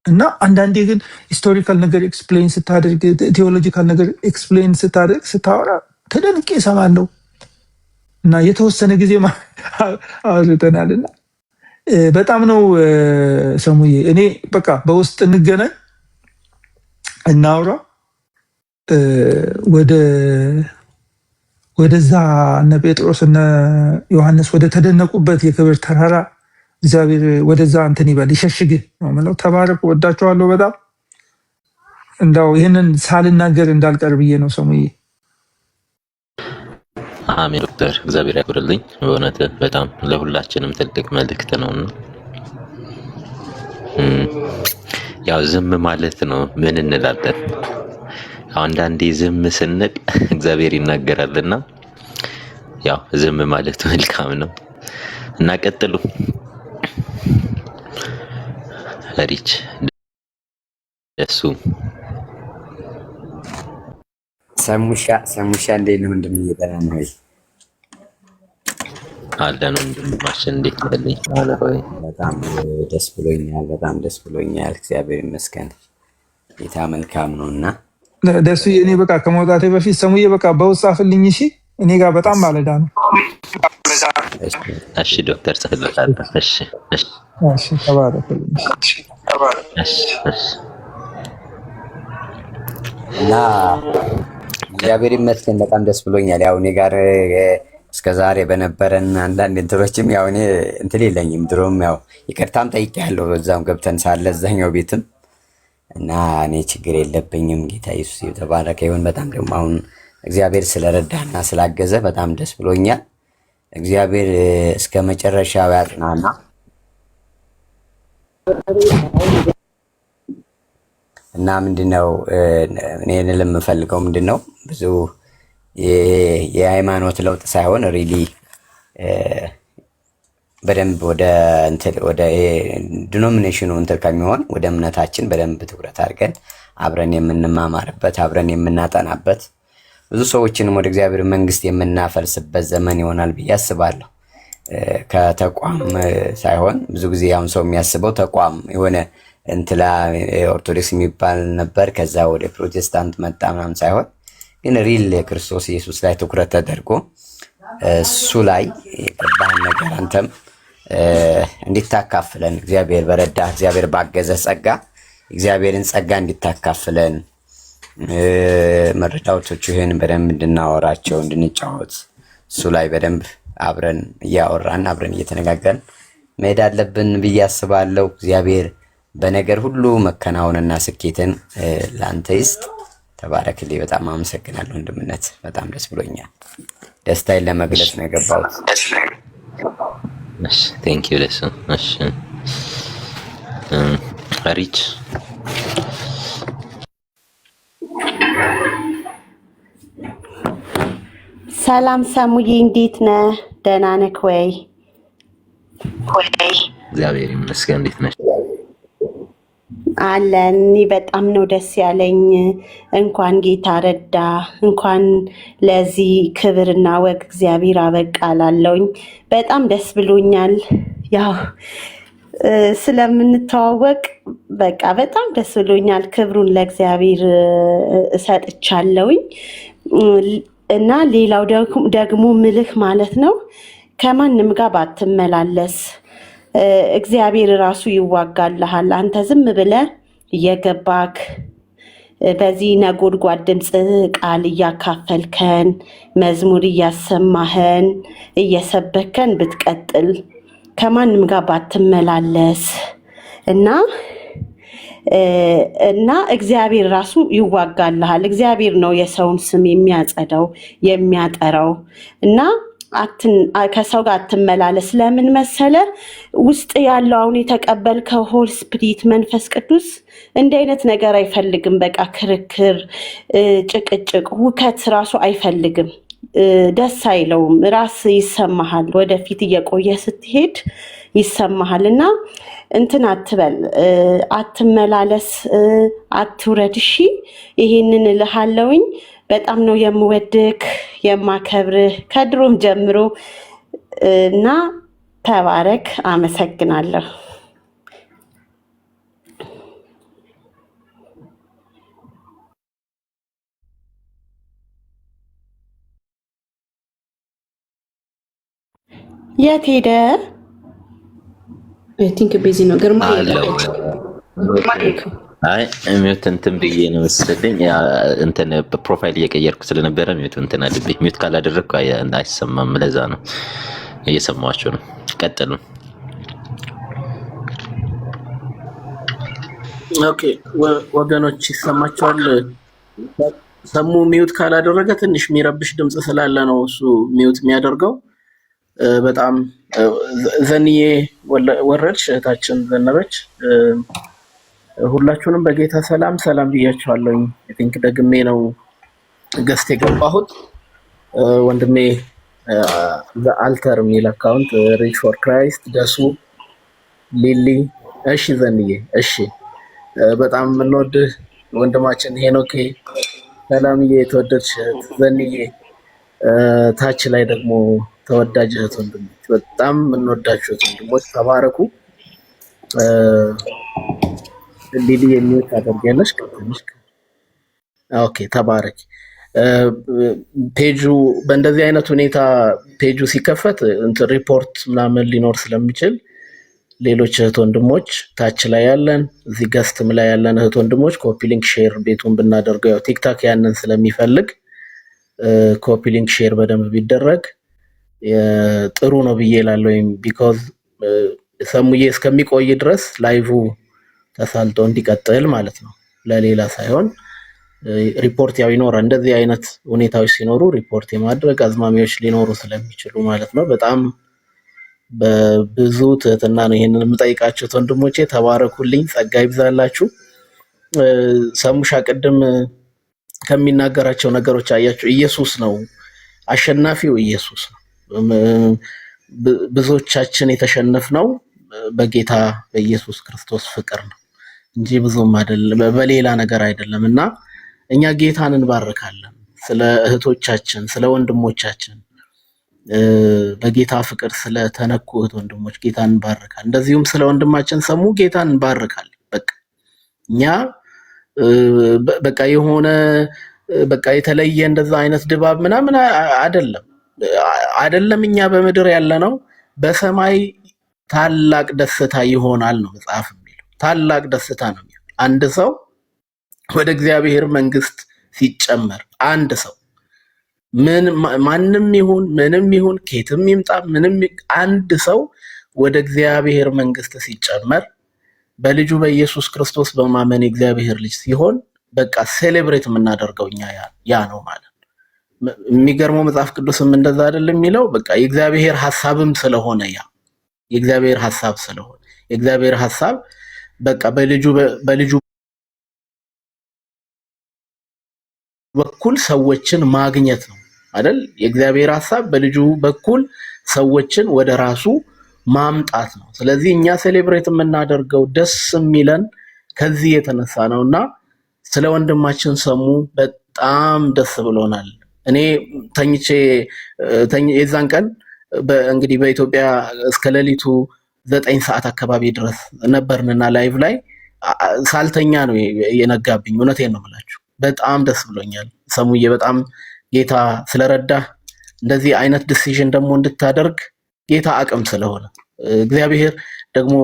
S6: እና አንዳንዴ ግን ሂስቶሪካል ነገር ኤክስፕሌን ስታደርግ፣ ቴዎሎጂካል ነገር ኤክስፕሌን ስታደርግ ስታወራ ተደንቄ እሰማለሁ። እና የተወሰነ ጊዜ አውርተናልና በጣም ነው ሰሙዬ። እኔ በቃ በውስጥ እንገናኝ እናውራ። ወደዛ እነ ጴጥሮስ እነ ዮሐንስ ወደ ተደነቁበት የክብር ተራራ እግዚአብሔር ወደዛ እንትን ይበል ይሸሽግ ነው የምለው። ተባረኩ፣ ወዳችኋለሁ በጣም። እንዳው ይህንን ሳልናገር እንዳልቀር ብዬ ነው ሰሙዬ።
S7: አሜን ዶክተር፣ እግዚአብሔር ያክብርልኝ። በእውነት በጣም ለሁላችንም ትልቅ መልእክት ነውና ያው ዝም ማለት ነው። ምን እንላለን? አንዳንዴ ዝም ስንል እግዚአብሔር ይናገራልና ያው ዝም ማለት መልካም ነው እና ቀጥሉ። ሪች ደሱ
S8: ሰሙሻ እንዴት ነው? እንደምይጠና ነው
S7: አለን ወንድማችን፣ እንዴት ነህ?
S8: በጣም ደስ ብሎኛል። እግዚአብሔር ይመስገን። ጌታ መልካም ነውና
S6: ደሱ እኔ በቃ ከመውጣቴ በፊት ሰሙዬ በቃ በውስጥ ጻፍልኝ። እሺ እኔ ጋር በጣም ማለዳ ነው።
S7: እሺ ዶክተር ጽፍልሃለሁ። እሺ
S6: ተባረክልኝ።
S8: እና እግዚአብሔር ይመስገን በጣም ደስ ብሎኛል። ያው እኔ ጋር እስከ ዛሬ በነበረን አንዳንድ እንትሮችም ያው እኔ እንትን የለኝም ድሮም ያው ይቅርታም ጠይቄያለሁ እዛም ገብተን ሳለ እዛኛው ቤትም እና እኔ ችግር የለብኝም። ጌታ ኢየሱስ የተባረከ ይሁን። በጣም ደግሞ አሁን እግዚአብሔር ስለረዳና ስላገዘ በጣም ደስ ብሎኛል። እግዚአብሔር እስከ መጨረሻው ያጽናና። እና ምንድነው እኔ ለምፈልገው ምንድነው ብዙ የሃይማኖት ለውጥ ሳይሆን ሪሊ በደንብ ወደ ዲኖሚኔሽኑ እንትን ከሚሆን ወደ እምነታችን በደንብ ትኩረት አድርገን አብረን የምንማማርበት አብረን የምናጠናበት ብዙ ሰዎችንም ወደ እግዚአብሔር መንግስት የምናፈልስበት ዘመን ይሆናል ብዬ አስባለሁ። ከተቋም ሳይሆን ብዙ ጊዜ አሁን ሰው የሚያስበው ተቋም የሆነ እንትላ ኦርቶዶክስ የሚባል ነበር፣ ከዛ ወደ ፕሮቴስታንት መጣ ምናምን ሳይሆን ግን ሪል ክርስቶስ ኢየሱስ ላይ ትኩረት ተደርጎ እሱ ላይ የገባህን ነገር አንተም እንድታካፍለን እግዚአብሔር በረዳ እግዚአብሔር ባገዘ ጸጋ እግዚአብሔርን ጸጋ እንድታካፍለን መረጃዎቹን በደንብ እንድናወራቸው እንድንጫወት እሱ ላይ በደንብ አብረን እያወራን አብረን እየተነጋገርን መሄድ አለብን ብዬ አስባለሁ። እግዚአብሔር በነገር ሁሉ መከናወንና ስኬትን ለአንተ ይስጥ። ተባረክልኝ። በጣም አመሰግናለሁ ወንድምነት፣ በጣም ደስ ብሎኛል። ደስታዬን ለመግለጽ ነው የገባሁት።
S7: እሺ ቴንክ ዩ ለሱ። እሺ ሪች
S2: ሰላም ሰሙዬ፣ እንዴት ነህ? ደህና ነህ ወይ?
S7: እግዚአብሔር ይመስገን። እንዴት ነሽ?
S2: አለን። እኔ በጣም ነው ደስ ያለኝ። እንኳን ጌታ ረዳ፣ እንኳን ለዚህ ክብርና ወግ እግዚአብሔር አበቃ እላለሁኝ። በጣም ደስ ብሎኛል። ያው ስለምንተዋወቅ በቃ በጣም ደስ ብሎኛል። ክብሩን ለእግዚአብሔር እሰጥቻለሁኝ። እና ሌላው ደግሞ ምልህ ማለት ነው ከማንም ጋር ባትመላለስ እግዚአብሔር ራሱ ይዋጋልሃል። አንተ ዝም ብለህ እየገባክ በዚህ ነጎድጓድ ድምፅ ቃል እያካፈልከን መዝሙር እያሰማህን እየሰበከን ብትቀጥል ከማንም ጋር ባትመላለስ እና እግዚአብሔር ራሱ ይዋጋልሃል። እግዚአብሔር ነው የሰውን ስም የሚያጸዳው የሚያጠራው። እና ከሰው ጋር አትመላለስ። ለምን መሰለ? ውስጥ ያለው አሁን የተቀበልከው ሆል ስፒሪት መንፈስ ቅዱስ እንዲህ አይነት ነገር አይፈልግም። በቃ ክርክር፣ ጭቅጭቅ፣ ውከት ራሱ አይፈልግም። ደስ አይለውም። ራስ ይሰማሃል። ወደፊት እየቆየ ስትሄድ ይሰማሃል። እና እንትን አትበል፣ አትመላለስ፣ አትውረድ። እሺ፣ ይሄንን እልሃለሁኝ። በጣም ነው የምወድክ የማከብርህ ከድሮም ጀምሮ እና ተባረክ። አመሰግናለሁ። የት ሄደ? ቲንክ ቤዚ ነው ግርማ
S7: አይ ሚውት እንትን ብዬ ነው መሰለኝ። እንትን ፕሮፋይል እየቀየርኩ ስለነበረ ሚውት እንትን አድርጌ ሚውት ካላደረግኩ አይሰማም። ለዛ ነው እየሰማኋቸው ነው። ቀጥሉ።
S9: ኦኬ ወገኖች ይሰማቸዋል። ሰሙ ሚውት ካላደረገ ትንሽ የሚረብሽ ድምጽ ስላለ ነው እሱ ሚውት የሚያደርገው። በጣም ዘንዬ ወረድሽ፣ እህታችን ዘነበች፣ ሁላችሁንም በጌታ ሰላም ብያችኋለሁኝ። አይ ቲንክ ደግሜ ነው ገስት የገባሁት። ወንድሜ አልተር የሚል አካውንት ሪች ፎር ክራይስት፣ ደሱ፣ ሊሊ፣ እሺ ዘንዬ፣ እሺ በጣም የምንወድህ ወንድማችን ሄኖኬ፣ ሰላምዬ፣ የተወደድሽ ዘንዬ፣ ታች ላይ ደግሞ ተወዳጅ እህት ወንድሞች፣ በጣም የምንወዳችሁ ወንድሞች ተባረኩ። ሊሊ የሚወት አደርጋለሽ ከተንሽ ኦኬ፣ ተባረክ። ፔጁ በእንደዚህ አይነት ሁኔታ ፔጁ ሲከፈት እንትን ሪፖርት ምናምን ሊኖር ስለሚችል ሌሎች እህት ወንድሞች ታች ላይ ያለን እዚህ ገስትም ላይ ያለን እህት ወንድሞች ኮፒ ሊንክ ሼር ቤቱን ብናደርገው ያው ቲክታክ ያንን ስለሚፈልግ ኮፒ ሊንክ ሼር በደንብ ቢደረግ ጥሩ ነው ብዬ እላለሁ። ቢኮዝ ሰሙዬ እስከሚቆይ ድረስ ላይቭ ተሳልጦ እንዲቀጥል ማለት ነው፣ ለሌላ ሳይሆን ሪፖርት ያው ይኖራል። እንደዚህ አይነት ሁኔታዎች ሲኖሩ ሪፖርት የማድረግ አዝማሚያዎች ሊኖሩ ስለሚችሉ ማለት ነው። በጣም በብዙ ትህትና ነው ይሄንን የምጠይቃችሁ ወንድሞቼ። ተባረኩልኝ፣ ጸጋ ይብዛላችሁ። ሰሙሻ ቅድም ከሚናገራቸው ነገሮች አያችሁ፣ ኢየሱስ ነው አሸናፊው፣ ኢየሱስ ነው። ብዙዎቻችን የተሸነፍነው በጌታ በኢየሱስ ክርስቶስ ፍቅር ነው እንጂ ብዙም አይደለም፣ በሌላ ነገር አይደለም። እና እኛ ጌታን እንባርካለን። ስለ እህቶቻችን፣ ስለ ወንድሞቻችን በጌታ ፍቅር ስለተነኩ እህት ወንድሞች ጌታን እንባርካለን። እንደዚሁም ስለ ወንድማችን ሰሙ ጌታን እንባርካለን። በቃ እኛ በቃ የሆነ በቃ የተለየ እንደዛ አይነት ድባብ ምናምን አይደለም። እኛ በምድር ያለነው በሰማይ ታላቅ ደስታ ይሆናል ነው መጽሐፍ የሚለው። ታላቅ ደስታ ነው የሚሆነው አንድ ሰው ወደ እግዚአብሔር መንግስት ሲጨመር። አንድ ሰው ማንም ይሁን ምንም ይሁን ከየትም ይምጣ ምንም፣ አንድ ሰው ወደ እግዚአብሔር መንግስት ሲጨመር በልጁ በኢየሱስ ክርስቶስ በማመን የእግዚአብሔር ልጅ ሲሆን በቃ ሴሌብሬት የምናደርገው እኛ ያ ነው ማለት ነው። የሚገርመው መጽሐፍ ቅዱስም እንደዛ አይደለም የሚለው። በቃ የእግዚአብሔር ሐሳብም ስለሆነ ያ የእግዚአብሔር ሐሳብ ስለሆነ የእግዚአብሔር ሐሳብ በቃ በልጁ በኩል ሰዎችን ማግኘት ነው አይደል? የእግዚአብሔር ሐሳብ በልጁ በኩል ሰዎችን ወደ ራሱ ማምጣት ነው። ስለዚህ እኛ ሴሌብሬት የምናደርገው ደስ የሚለን ከዚህ የተነሳ ነውና ስለ ወንድማችን ሰሙ በጣም ደስ ብሎናል። እኔ የዛን ቀን እንግዲህ በኢትዮጵያ እስከ ሌሊቱ 9 ሰዓት አካባቢ ድረስ ነበርንና ላይቭ ላይ ሳልተኛ ነው የነጋብኝ። እውነቴን ነው የምላችሁ። በጣም ደስ ብሎኛል ሰሙዬ። በጣም ጌታ ስለረዳህ እንደዚህ አይነት ዲሲዥን ደግሞ እንድታደርግ ጌታ አቅም ስለሆነ እግዚአብሔር ደግሞ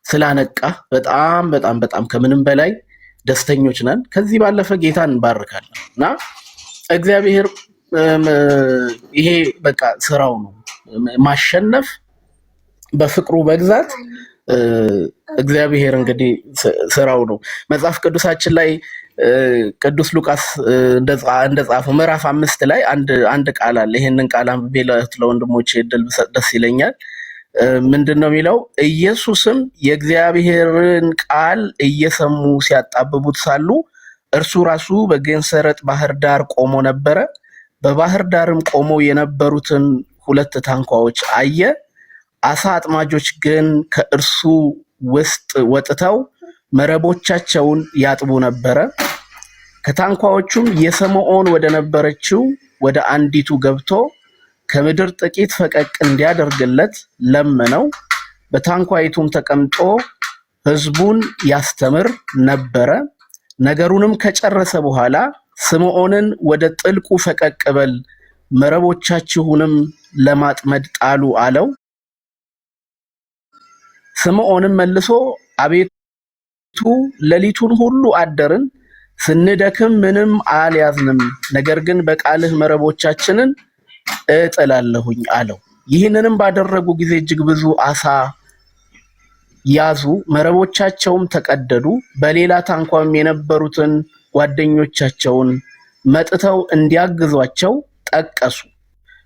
S9: ስላነቃ በጣም በጣም በጣም ከምንም በላይ ደስተኞች ነን። ከዚህ ባለፈ ጌታ እንባርካለን እና እግዚአብሔር ይሄ በቃ ስራው ነው ማሸነፍ፣ በፍቅሩ መግዛት እግዚአብሔር እንግዲህ ስራው ነው። መጽሐፍ ቅዱሳችን ላይ ቅዱስ ሉቃስ እንደጻፈው ምዕራፍ 5 ላይ አንድ ቃል አለ። ይሄንን ቃል አንብቤ ለወንድሞቼ እድል ብሰጥ ደስ ይለኛል። ምንድነው የሚለው? ኢየሱስም የእግዚአብሔርን ቃል እየሰሙ ሲያጣብቡት ሳሉ እርሱ ራሱ በጌንሰረጥ ባህር ዳር ቆሞ ነበረ። በባህር ዳርም ቆመው የነበሩትን 2 ታንኳዎች አየ። አሳ አጥማጆች ግን ከእርሱ ውስጥ ወጥተው መረቦቻቸውን ያጥቡ ነበረ። ከታንኳዎቹም የስምዖን ወደ ነበረችው ወደ አንዲቱ ገብቶ ከምድር ጥቂት ፈቀቅ እንዲያደርግለት ለመነው። በታንኳይቱም ተቀምጦ ሕዝቡን ያስተምር ነበረ። ነገሩንም ከጨረሰ በኋላ ስምዖንን ወደ ጥልቁ ፈቀቅ በል፣ መረቦቻችሁንም ለማጥመድ ጣሉ አለው። ስምዖንም መልሶ አቤቱ ሌሊቱን ሁሉ አደርን፣ ስንደክም ምንም አልያዝንም፣ ነገር ግን በቃልህ መረቦቻችንን እጥላለሁኝ አለው። ይህንንም ባደረጉ ጊዜ እጅግ ብዙ አሳ ያዙ፣ መረቦቻቸውም ተቀደዱ። በሌላ ታንኳም የነበሩትን ጓደኞቻቸውን መጥተው እንዲያግዟቸው ጠቀሱ።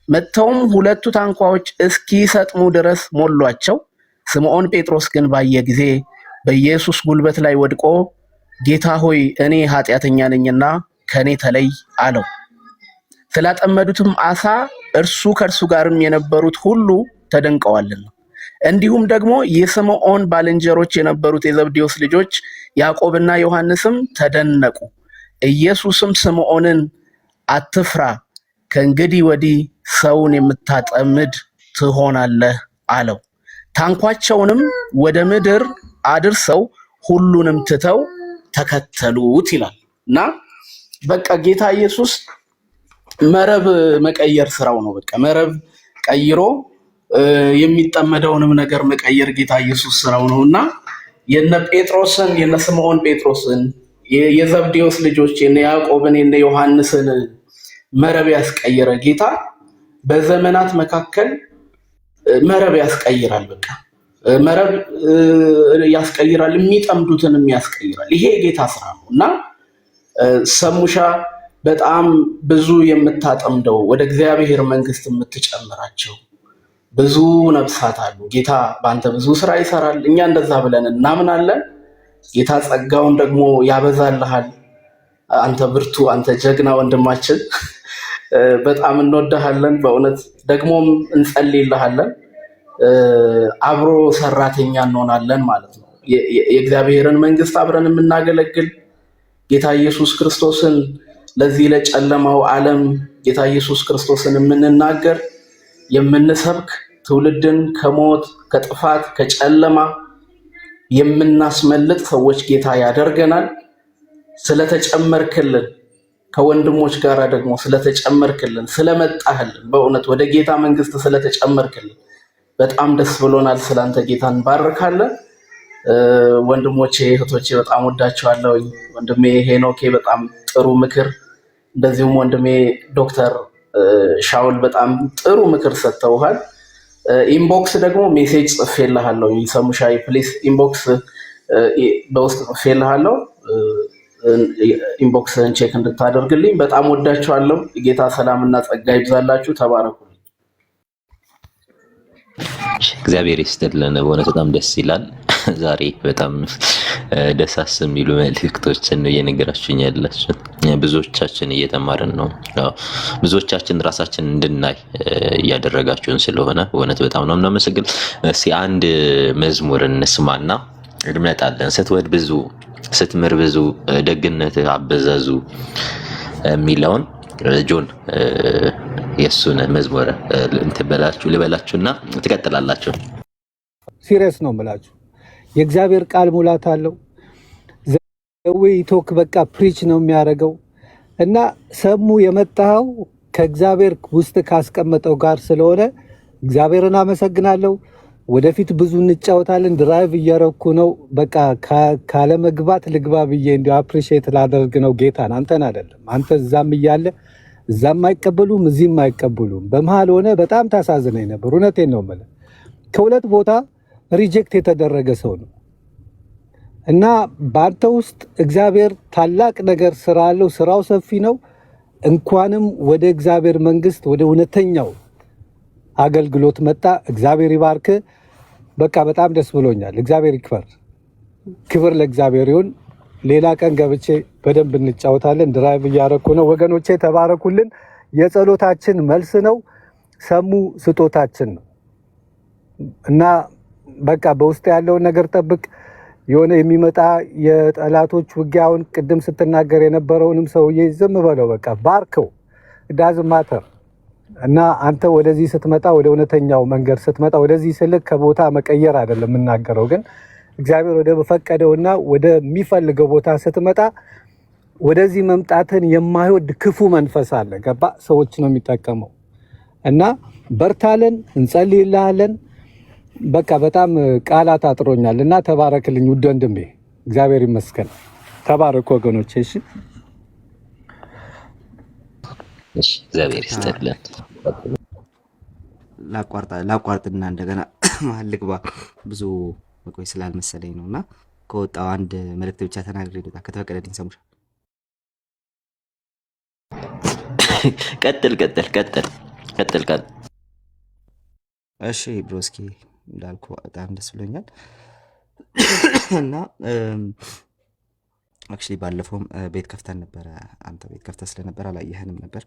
S9: መጥተውም 2 ታንኳዎች እስኪሰጥሙ ድረስ ሞሏቸው። ስምዖን ጴጥሮስ ግን ባየ ጊዜ በኢየሱስ ጉልበት ላይ ወድቆ ጌታ ሆይ እኔ ኃጢአተኛ ነኝና ከኔ ተለይ አለው። ስላጠመዱትም አሳ እርሱ ከእርሱ ጋርም የነበሩት ሁሉ ተደንቀዋልና። እንዲሁም ደግሞ የስምዖን ባልንጀሮች የነበሩት የዘብዴዎስ ልጆች ያዕቆብና ዮሐንስም ተደነቁ። ኢየሱስም ስምዖንን አትፍራ፣ ከእንግዲህ ወዲህ ሰውን የምታጠምድ ትሆናለህ አለው። ታንኳቸውንም ወደ ምድር አድርሰው ሁሉንም ትተው ተከተሉት ይላል እና በቃ ጌታ ኢየሱስ መረብ መቀየር ስራው ነው። በቃ መረብ ቀይሮ የሚጠመደውንም ነገር መቀየር ጌታ ኢየሱስ ስራው ነውና የነ ጴጥሮስን የነ ስምዖን ጴጥሮስን የዘብዴዎስ ልጆች የነ ያዕቆብን የነ ዮሐንስን መረብ ያስቀየረ ጌታ በዘመናት መካከል መረብ ያስቀይራል። በቃ መረብ ያስቀይራል፣ የሚጠምዱትንም ያስቀይራል። ይሄ የጌታ ስራ ነው እና ሰሙሻ በጣም ብዙ የምታጠምደው ወደ እግዚአብሔር መንግስት የምትጨምራቸው ብዙ ነፍሳት አሉ። ጌታ በአንተ ብዙ ስራ ይሰራል። እኛ እንደዛ ብለን እናምናለን። ጌታ ጸጋውን ደግሞ ያበዛልሃል። አንተ ብርቱ፣ አንተ ጀግና ወንድማችን በጣም እንወድሃለን። በእውነት ደግሞም እንጸልይልሃለን። አብሮ ሰራተኛ እንሆናለን ማለት ነው። የእግዚአብሔርን መንግስት አብረን የምናገለግል ጌታ ኢየሱስ ክርስቶስን ለዚህ ለጨለማው ዓለም ጌታ ኢየሱስ ክርስቶስን የምንናገር የምንሰብክ ትውልድን ከሞት ከጥፋት ከጨለማ የምናስመልጥ ሰዎች ጌታ ያደርገናል። ስለተጨመርክልን ከወንድሞች ጋር ደግሞ ስለተጨመርክልን ስለመጣህልን በእውነት ወደ ጌታ መንግስት ስለተጨመርክልን በጣም ደስ ብሎናል። ስላንተ ጌታ እንባርካለን። ወንድሞቼ እህቶቼ በጣም ወዳቸዋለሁ። ወንድሜ ሄኖኬ በጣም ጥሩ ምክር፣ እንደዚሁም ወንድሜ ዶክተር ሻውል በጣም ጥሩ ምክር ሰጥተውሃል። ኢንቦክስ ደግሞ ሜሴጅ ጽፌልሃለሁ። ሰሙሻይ ፕሊስ ኢንቦክስ በውስጥ ጽፌልሃለሁ። ኢንቦክስን ቼክ እንድታደርግልኝ በጣም ወዳቸዋለሁ። ጌታ ሰላምና ጸጋ ይብዛላችሁ። ተባረኩ።
S7: እግዚአብሔር ይስጥልን። በእውነት በጣም ደስ ይላል። ዛሬ በጣም ደሳስ የሚሉ መልእክቶችን ነው እየነገራችሁኝ ያላችሁ። ብዙዎቻችን እየተማርን ነው። ብዙዎቻችን ራሳችን እንድናይ እያደረጋችሁን ስለሆነ በእውነት በጣም ነው እናመሰግን። እስኪ አንድ መዝሙር እንስማና እንመጣለን። ስትወድ ብዙ ስትምር ብዙ ደግነት አበዛዙ የሚለውን ጆን የእሱን መዝሙር ልበላችሁና ትቀጥላላችሁ።
S10: ሲሪየስ ነው የምላችሁ። የእግዚአብሔር ቃል ሙላት አለው። ዘዌ ቶክ በቃ ፕሪች ነው የሚያደርገው እና ሰሙ የመጣኸው ከእግዚአብሔር ውስጥ ካስቀመጠው ጋር ስለሆነ እግዚአብሔርን አመሰግናለሁ። ወደፊት ብዙ እንጫወታለን። ድራይቭ እያረኩ ነው። በቃ ካለመግባት ልግባ ብዬ እንዲ አፕሪሺየት ላደርግ ነው ጌታን፣ አንተን አይደለም። አንተ እዛም እያለ እዛም አይቀበሉም እዚህም አይቀበሉም። በመሃል ሆነ በጣም ታሳዝነኝ ነበር። እውነቴን ነው የምልህ። ከሁለት ቦታ ሪጀክት የተደረገ ሰው ነው እና በአንተ ውስጥ እግዚአብሔር ታላቅ ነገር ስራ አለው። ስራው ሰፊ ነው። እንኳንም ወደ እግዚአብሔር መንግስት ወደ እውነተኛው አገልግሎት መጣ። እግዚአብሔር ይባርክ። በቃ በጣም ደስ ብሎኛል። እግዚአብሔር ይክበር። ክብር ለእግዚአብሔር ይሁን። ሌላ ቀን ገብቼ በደንብ እንጫወታለን። ድራይቭ እያረኩ ነው። ወገኖቼ ተባረኩልን። የጸሎታችን መልስ ነው። ሰሙ ስጦታችን ነው እና በቃ በውስጥ ያለውን ነገር ጠብቅ። የሆነ የሚመጣ የጠላቶች ውጊያውን ቅድም ስትናገር የነበረውንም ሰውዬ ዝም በለው፣ በቃ ባርከው። ዳዝ ማተር እና አንተ ወደዚህ ስትመጣ ወደ እውነተኛው መንገድ ስትመጣ ወደዚህ ስልክ ከቦታ መቀየር አይደለም የምናገረው፣ ግን እግዚአብሔር ወደ ፈቀደውና ወደሚፈልገው ቦታ ስትመጣ ወደዚህ መምጣትን የማይወድ ክፉ መንፈስ አለ። ገባ? ሰዎች ነው የሚጠቀመው እና በርታለን፣ እንጸልይልሃለን። በቃ በጣም ቃላት አጥሮኛል እና ተባረክልኝ ውድ ወንድሜ። እግዚአብሔር ይመስገን። ተባረኩ ወገኖቼ። እሺ
S7: እግዚአብሔር ይስጥልን።
S11: ላቋርጥና እንደገና መሀል ልግባ። ብዙ መቆይ ስላልመሰለኝ ነው እና ከወጣው አንድ መልእክት ብቻ ተናግሬ ልውጣ ከተፈቀደልኝ። ሰሙሻ
S7: ቀጥል።
S11: እሺ ብሮስኪ እንዳልኩ በጣም ደስ ብሎኛል እና አክቹሊ ባለፈውም ቤት ከፍተን ነበረ። አንተ ቤት ከፍተህ ስለነበር አላየህንም ነበር።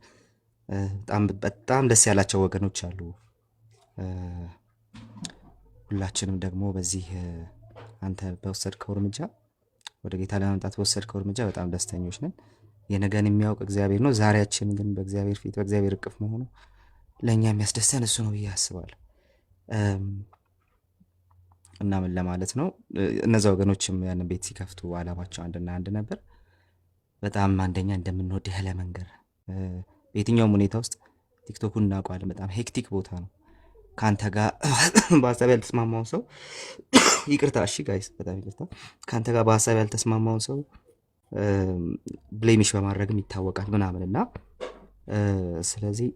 S11: በጣም ደስ ያላቸው ወገኖች አሉ። ሁላችንም ደግሞ በዚህ አንተ በወሰድከው እርምጃ ወደ ጌታ ለመምጣት በወሰድከው እርምጃ በጣም ደስተኞች ነን። የነገን የሚያውቅ እግዚአብሔር ነው። ዛሬያችን ግን በእግዚአብሔር ፊት በእግዚአብሔር እቅፍ መሆኑ ለእኛ የሚያስደስተን እሱ ነው ብዬ አስባለሁ። እና ምን ለማለት ነው፣ እነዛ ወገኖችም ያንን ቤት ሲከፍቱ አላማቸው አንድና አንድ ነበር። በጣም አንደኛ እንደምንወድህ ለመንገር በየትኛውም ሁኔታ ውስጥ ቲክቶኩን እናውቀዋለን። በጣም ሄክቲክ ቦታ ነው። ከአንተ ጋር በሀሳብ ያልተስማማውን ሰው ይቅርታ፣ እሺ ጋይስ፣ በጣም ይቅርታ። ከአንተ ጋር በሀሳብ ያልተስማማውን ሰው ብሌሚሽ በማድረግም ይታወቃል ምናምን እና ስለዚህ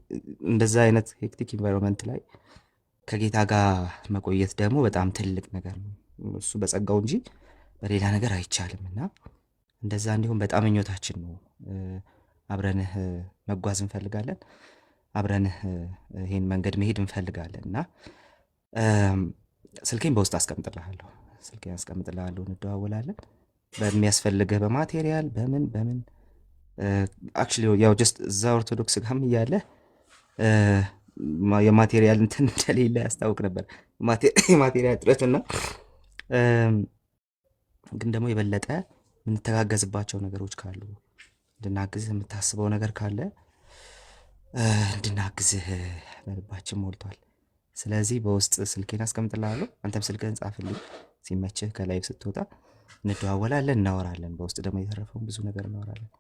S11: እንደዛ አይነት ሄክቲክ ኢንቫይሮንመንት ላይ ከጌታ ጋር መቆየት ደግሞ በጣም ትልቅ ነገር ነው። እሱ በጸጋው እንጂ በሌላ ነገር አይቻልም እና እንደዛ እንዲሁም በጣም ምኞታችን ነው። አብረንህ መጓዝ እንፈልጋለን። አብረንህ ይሄን መንገድ መሄድ እንፈልጋለን እና ስልኬን በውስጥ አስቀምጥልሃለሁ። እንደዋወላለን። በሚያስፈልግህ በማቴሪያል በምን አክቹሊ ያው ጀስት እዛ ኦርቶዶክስ ጋርም እያለ የማቴሪያል እንትን እንደሌለ ያስታውቅ ነበር። የማቴሪያል እጥረት እና ግን ደግሞ የበለጠ የምንተጋገዝባቸው ነገሮች ካሉ እንድናግዝህ የምታስበው ነገር ካለ እንድናግዝህ በልባችን ሞልቷል። ስለዚህ በውስጥ ስልኬን አስቀምጥልሃለሁ። አንተም ስልክህን ጻፍልኝ። ሲመችህ ከላይቭ ስትወጣ እንደዋወላለን፣ እናወራለን። በውስጥ ደግሞ የተረፈውን ብዙ ነገር እናወራለን።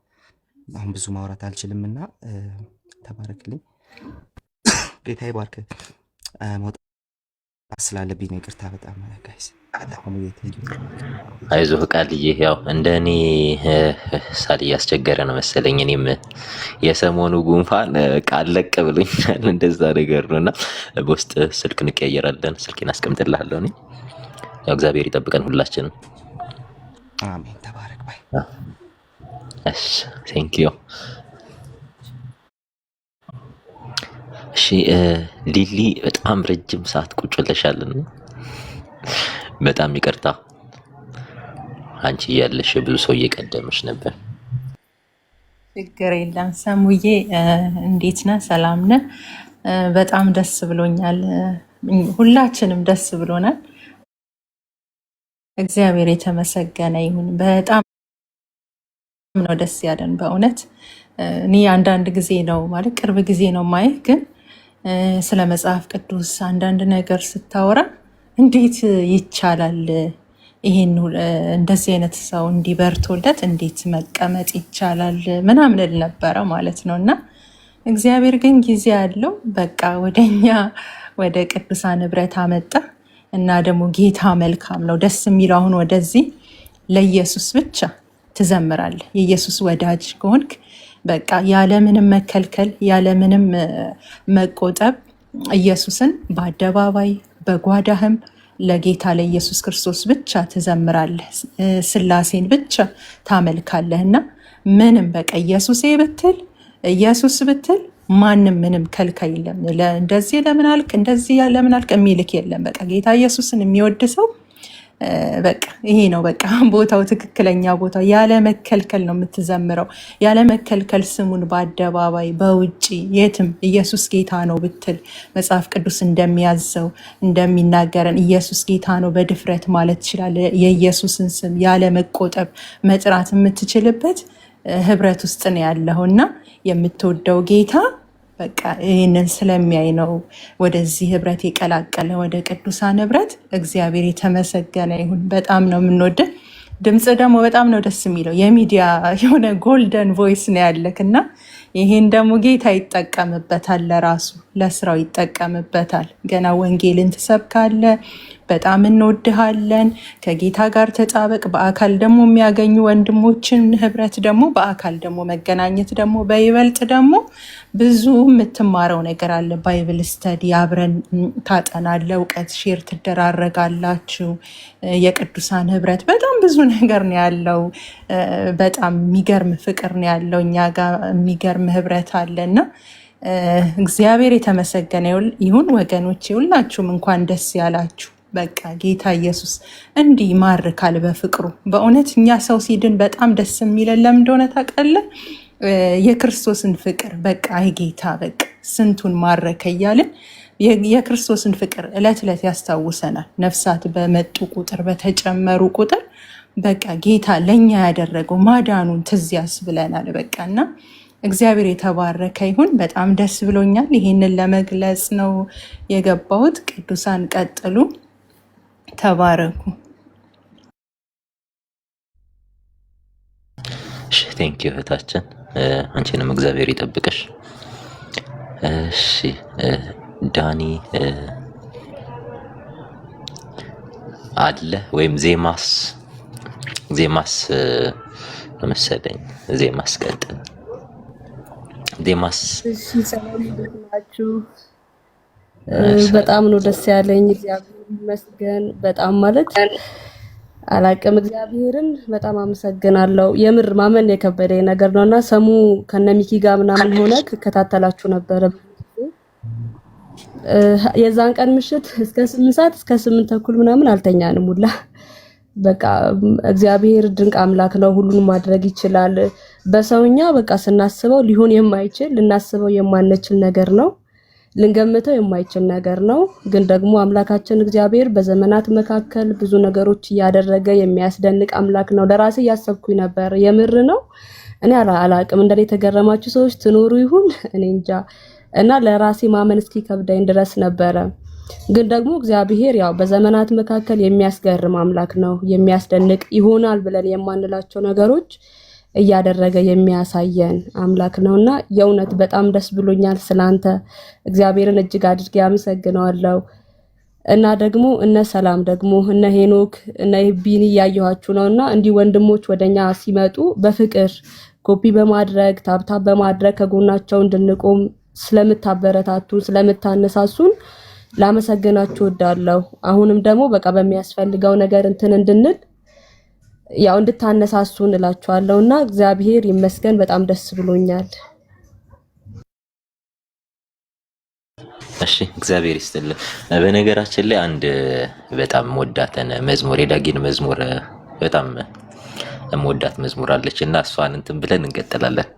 S11: አሁን ብዙ ማውራት አልችልምና ተባረክልኝ። ጌታ ይባርክ። መውጣት ስላለብኝ ነው፣ ይቅርታ በጣም ጋይስ።
S7: አይዞህ ቃልዬ፣ ያው እንደ እኔ ሳል እያስቸገረ ነው መሰለኝ። እኔም የሰሞኑ ጉንፋን ቃል ለቅ ብሎኛል፣ እንደዛ ነገር ነው እና በውስጥ ስልክ እንቀያየራለን። ስልኬን አስቀምጥልሃለሁ እኔ። ያው እግዚአብሔር ይጠብቀን ሁላችንም።
S11: አሜን። ተባረክ ባይ።
S7: እሺ ቴንክ ዩ። እሺ ሊሊ በጣም ረጅም ሰዓት ቁጭ ብለሻልና በጣም ይቅርታ። አንቺ እያለሽ ብዙ ሰው እየቀደመሽ ነበር።
S12: ችግር የለም ሰሙዬ፣ እንዴት ነህ? ሰላም ነህ? በጣም ደስ ብሎኛል። ሁላችንም ደስ ብሎናል። እግዚአብሔር የተመሰገነ ይሁን። በጣም ነው ደስ ያለን በእውነት። እኔ አንዳንድ ጊዜ ነው ማለት ቅርብ ጊዜ ነው ማየህ፣ ግን ስለ መጽሐፍ ቅዱስ አንዳንድ ነገር ስታወራ እንዴት ይቻላል ይሄን እንደዚህ አይነት ሰው እንዲበርቶለት እንዴት መቀመጥ ይቻላል ምናምን እል ነበረ ማለት ነው። እና እግዚአብሔር ግን ጊዜ ያለው በቃ ወደኛ ወደ ቅዱሳን ህብረት አመጣ እና ደግሞ ጌታ መልካም ነው። ደስ የሚለው አሁን ወደዚህ ለኢየሱስ ብቻ ትዘምራለህ። የኢየሱስ ወዳጅ ከሆንክ በቃ ያለምንም መከልከል ያለምንም መቆጠብ ኢየሱስን በአደባባይ በጓዳህም ለጌታ ለኢየሱስ ክርስቶስ ብቻ ትዘምራለህ። ስላሴን ብቻ ታመልካለህ እና ምንም በቃ ኢየሱሴ ብትል ኢየሱስ ብትል ማንም ምንም ከልካይ የለም። እንደዚህ ለምን አልክ እንደዚህ ለምን አልክ የሚልክ የለም። በቃ ጌታ ኢየሱስን የሚወድ ሰው በቃ ይሄ ነው በቃ ቦታው፣ ትክክለኛ ቦታው። ያለ መከልከል ነው የምትዘምረው፣ ያለ መከልከል ስሙን በአደባባይ በውጪ የትም ኢየሱስ ጌታ ነው ብትል መጽሐፍ ቅዱስ እንደሚያዘው እንደሚናገረን ኢየሱስ ጌታ ነው በድፍረት ማለት ትችላለህ። የኢየሱስን ስም ያለ መቆጠብ መጥራት የምትችልበት ህብረት ውስጥ ነው ያለው እና የምትወደው ጌታ በቃ ይህንን ስለሚያይ ነው ወደዚህ ህብረት የቀላቀለ ወደ ቅዱሳን ህብረት። እግዚአብሔር የተመሰገነ ይሁን። በጣም ነው የምንወደ። ድምፅ ደግሞ በጣም ነው ደስ የሚለው። የሚዲያ የሆነ ጎልደን ቮይስ ነው ያለክ እና ይህን ደግሞ ጌታ ይጠቀምበታል፣ ለራሱ ለስራው ይጠቀምበታል። ገና ወንጌልን ትሰብካለ። በጣም እንወድሃለን። ከጌታ ጋር ተጣበቅ። በአካል ደግሞ የሚያገኙ ወንድሞችን ህብረት ደግሞ በአካል ደግሞ መገናኘት ደግሞ በይበልጥ ደግሞ ብዙ የምትማረው ነገር አለ። ባይብል ስተዲ አብረን ታጠናለ፣ እውቀት ሼር ትደራረጋላችሁ። የቅዱሳን ህብረት በጣም ብዙ ነገር ነው ያለው። በጣም የሚገርም ፍቅር ነው ያለው። እኛ ጋር የሚገርም ህብረት አለና እግዚአብሔር የተመሰገነ ይሁን። ወገኖቼ ሁላችሁም እንኳን ደስ ያላችሁ። በቃ ጌታ ኢየሱስ እንዲህ ይማርካል በፍቅሩ። በእውነት እኛ ሰው ሲድን በጣም ደስ የሚለን ለምን እንደሆነ ታውቃለህ? የክርስቶስን ፍቅር በቃ አይ ጌታ በቃ ስንቱን ማረከ እያልን የክርስቶስን ፍቅር እለት እለት ያስታውሰናል። ነፍሳት በመጡ ቁጥር በተጨመሩ ቁጥር በቃ ጌታ ለእኛ ያደረገው ማዳኑን ትዝ ያስብለናል። በቃ እና እግዚአብሔር የተባረከ ይሁን። በጣም ደስ ብሎኛል። ይህንን ለመግለጽ ነው የገባሁት። ቅዱሳን ቀጥሉ፣ ተባረኩ።
S7: እሺ ቴንክ ዩ እህታችን፣ አንቺንም እግዚአብሔር ይጠብቅሽ። እሺ ዳኒ አለ ወይም ዜማስ መሰለኝ። ዜማስ ቀጥል። ዜማስ
S13: እሺ፣ ሰላም ናችሁ? በጣም ነው ደስ ያለኝ። እግዚአብሔር ይመስገን። በጣም ማለት አላቅም። እግዚአብሔርን በጣም አመሰግናለሁ። የምር ማመን የከበደኝ ነገር ነውና ሰሙ ከነሚኪ ጋር ምናምን ሆነ ከታተላችሁ ነበረ። የዛን ቀን ምሽት እስከ 8 ሰዓት እስከ 8 ተኩል ምናምን አልተኛንም ሁላ። በቃ እግዚአብሔር ድንቅ አምላክ ነው፣ ሁሉን ማድረግ ይችላል። በሰውኛ በቃ ስናስበው ሊሆን የማይችል ልናስበው የማንችል ነገር ነው፣ ልንገምተው የማይችል ነገር ነው። ግን ደግሞ አምላካችን እግዚአብሔር በዘመናት መካከል ብዙ ነገሮች እያደረገ የሚያስደንቅ አምላክ ነው። ለራሴ እያሰብኩኝ ነበር። የምር ነው እኔ አላቅም እንደኔ የተገረማችሁ ሰዎች ትኖሩ ይሁን እኔ እንጃ። እና ለራሴ ማመን እስኪ ከብዳኝ ድረስ ነበረ። ግን ደግሞ እግዚአብሔር ያው በዘመናት መካከል የሚያስገርም አምላክ ነው። የሚያስደንቅ ይሆናል ብለን የማንላቸው ነገሮች እያደረገ የሚያሳየን አምላክ ነውና የእውነት በጣም ደስ ብሎኛል ስላንተ። እግዚአብሔርን እጅግ አድርጌ አመሰግነዋለሁ። እና ደግሞ እነ ሰላም ደግሞ እነ ሄኖክ እነ ቢኒ ያያችሁ ነውና እንዲህ ወንድሞች ወደኛ ሲመጡ በፍቅር ኮፒ በማድረግ ታብታብ በማድረግ ከጎናቸው እንድንቆም ስለምታበረታቱን ስለምታነሳሱን ላመሰግናችሁ እወዳለሁ። አሁንም ደግሞ በቃ በሚያስፈልገው ነገር እንትን እንድንል ያው እንድታነሳሱን እላችኋለሁና እግዚአብሔር ይመስገን። በጣም ደስ ብሎኛል።
S7: እሺ እግዚአብሔር ይስጥልን። በነገራችን ላይ አንድ በጣም ወዳተን መዝሙር የዳጊን መዝሙር በጣም ወዳት መዝሙር አለች እና እሷን እንትን ብለን እንቀጥላለን።